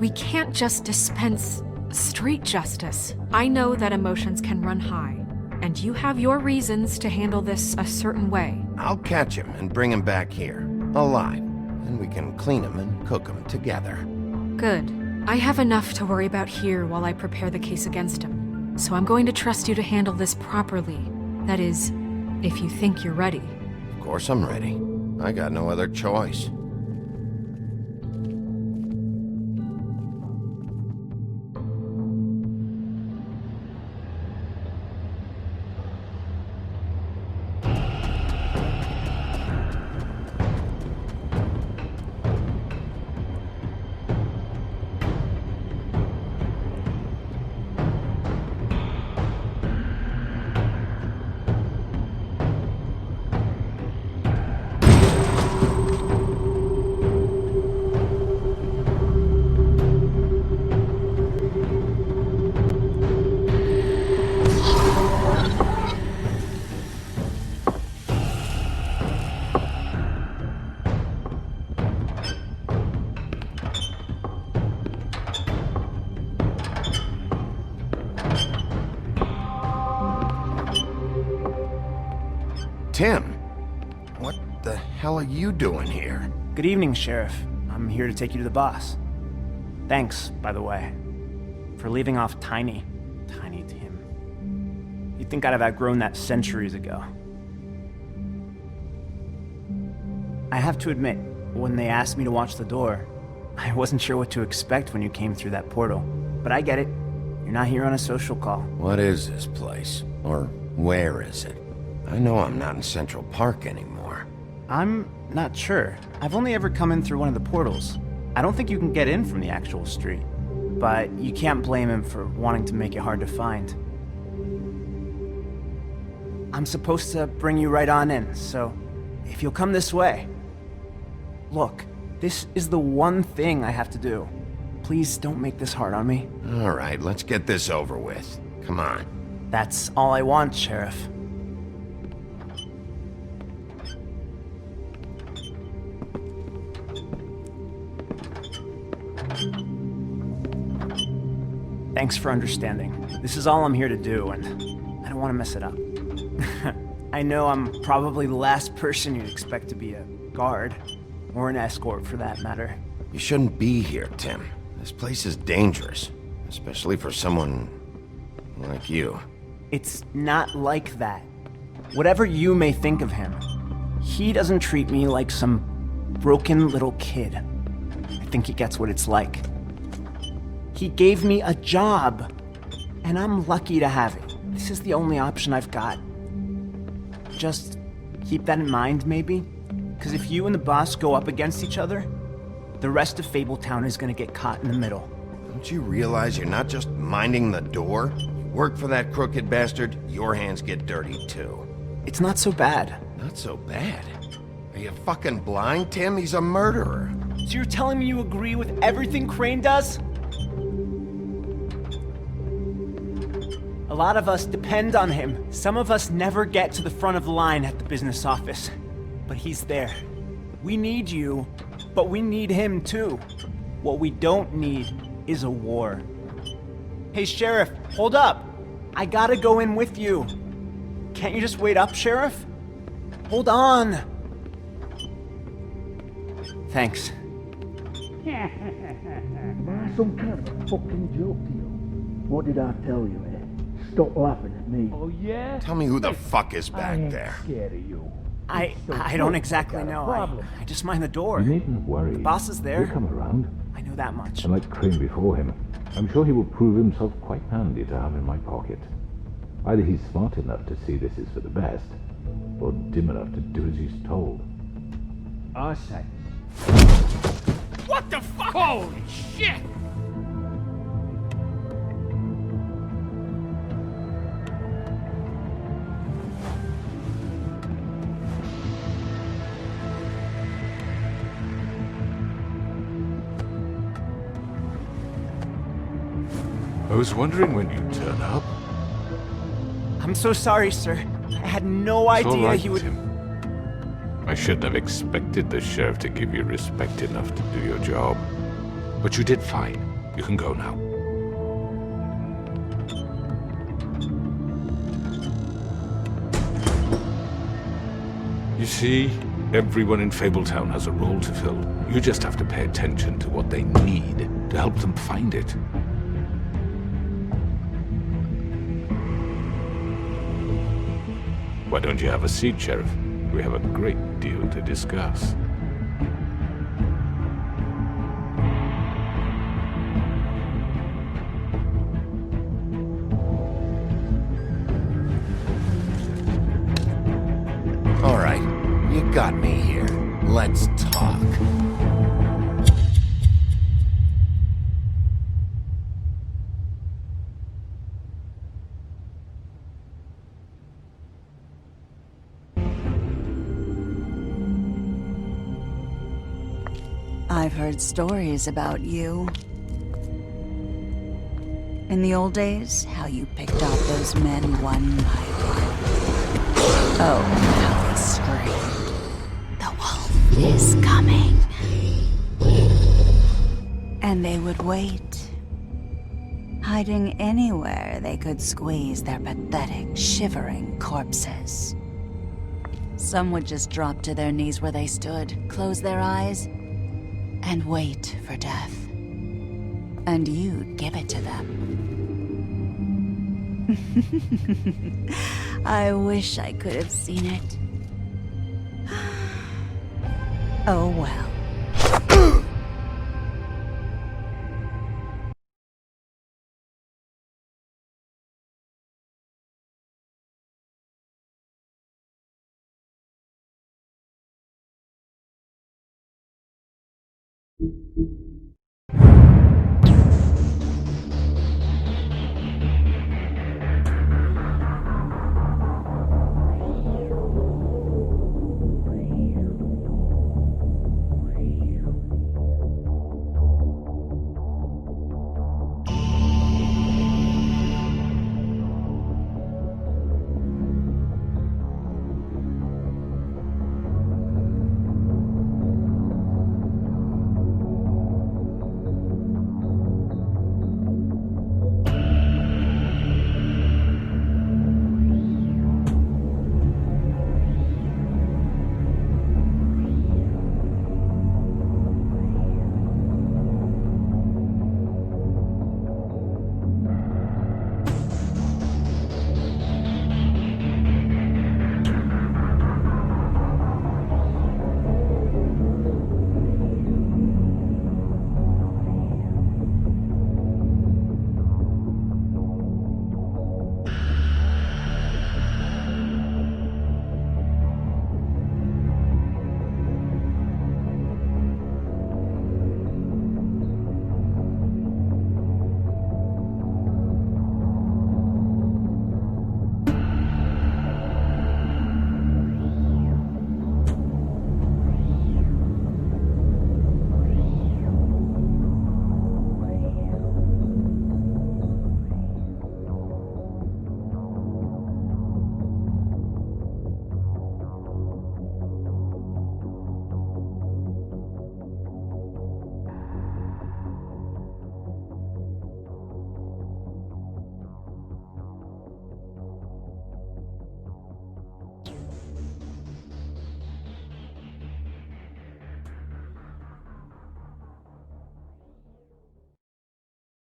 We can't just dispense street justice. I know that emotions can run high, and you have your reasons to handle this a certain way. I'll catch him and bring him back here, alive. And we can clean him and cook him together. Good. I have enough to worry about here while I prepare the case against him. So I'm going to trust you to handle this properly. That is, if you think you're ready. Of course I'm ready. I got no other choice. What the hell are you doing here? Good evening, Sheriff. I'm here to take you to the boss. Thanks, by the way, for leaving off Tiny. Tiny Tim. You'd think I'd have outgrown that centuries ago. I have to admit, when they asked me to watch the door, I wasn't sure what to expect when you came through that portal. But I get it. You're not here on a social call. What is this place? Or where is it? I know I'm not in Central Park anymore. I'm not sure. I've only ever come in through one of the portals. I don't think you can get in from the actual street. But you can't blame him for wanting to make it hard to find. I'm supposed to bring you right on in, so if you'll come this way. Look, this is the one thing I have to do. Please don't make this hard on me. All right, let's get this over with. Come on. That's all I want, Sheriff. Thanks for understanding. This is all I'm here to do, and I don't want to mess it up. I know I'm probably the last person you'd expect to be a guard, or an escort for that matter. You shouldn't be here, Tim. This place is dangerous, especially for someone like you. It's not like that. Whatever you may think of him, he doesn't treat me like some broken little kid. I think he gets what it's like. He gave me a job, and I'm lucky to have it. This is the only option I've got. Just keep that in mind, maybe? Because if you and the boss go up against each other, the rest of Fabletown is gonna get caught in the middle. Don't you realize you're not just minding the door? You work for that crooked bastard, your hands get dirty too. It's not so bad. Not so bad? Are you fucking blind, Tim? He's a murderer. So you're telling me you agree with everything Crane does? A lot of us depend on him. Some of us never get to the front of the line at the business office. But he's there. We need you, but we need him too. What we don't need is a war. Hey, Sheriff, hold up. I gotta go in with you. Can't you just wait up, Sheriff? Hold on. Thanks. Some kind of a fucking joke to you. What did I tell you, eh? Stop laughing at me. Oh, yeah? Tell me who the fuck is back there. Scared of you. I don't exactly know. I just mind the door. You needn't worry. The boss is there. He'll come around. I know that much. And like Crane before him, I'm sure he will prove himself quite handy to have in my pocket. Either he's smart enough to see this is for the best, or dim enough to do as he's told. I say. What the fuck? Holy shit! I was wondering when you'd turn up. I'm so sorry, sir. I had no It's all idea right, he would... Tim. I shouldn't have expected the sheriff to give you respect enough to do your job. But you did fine. You can go now. You see, everyone in Fabletown has a role to fill. You just have to pay attention to what they need to help them find it. Why don't you have a seat, Sheriff? We have a great deal to discuss. All right, you got me here. Let's talk. I've heard stories about you. In the old days, how you picked off those men one by one. Oh, how they screamed. The wolf is coming. And they would wait, hiding anywhere they could squeeze their pathetic, shivering corpses. Some would just drop to their knees where they stood, close their eyes, and wait for death. And you'd give it to them. I wish I could have seen it. Oh well.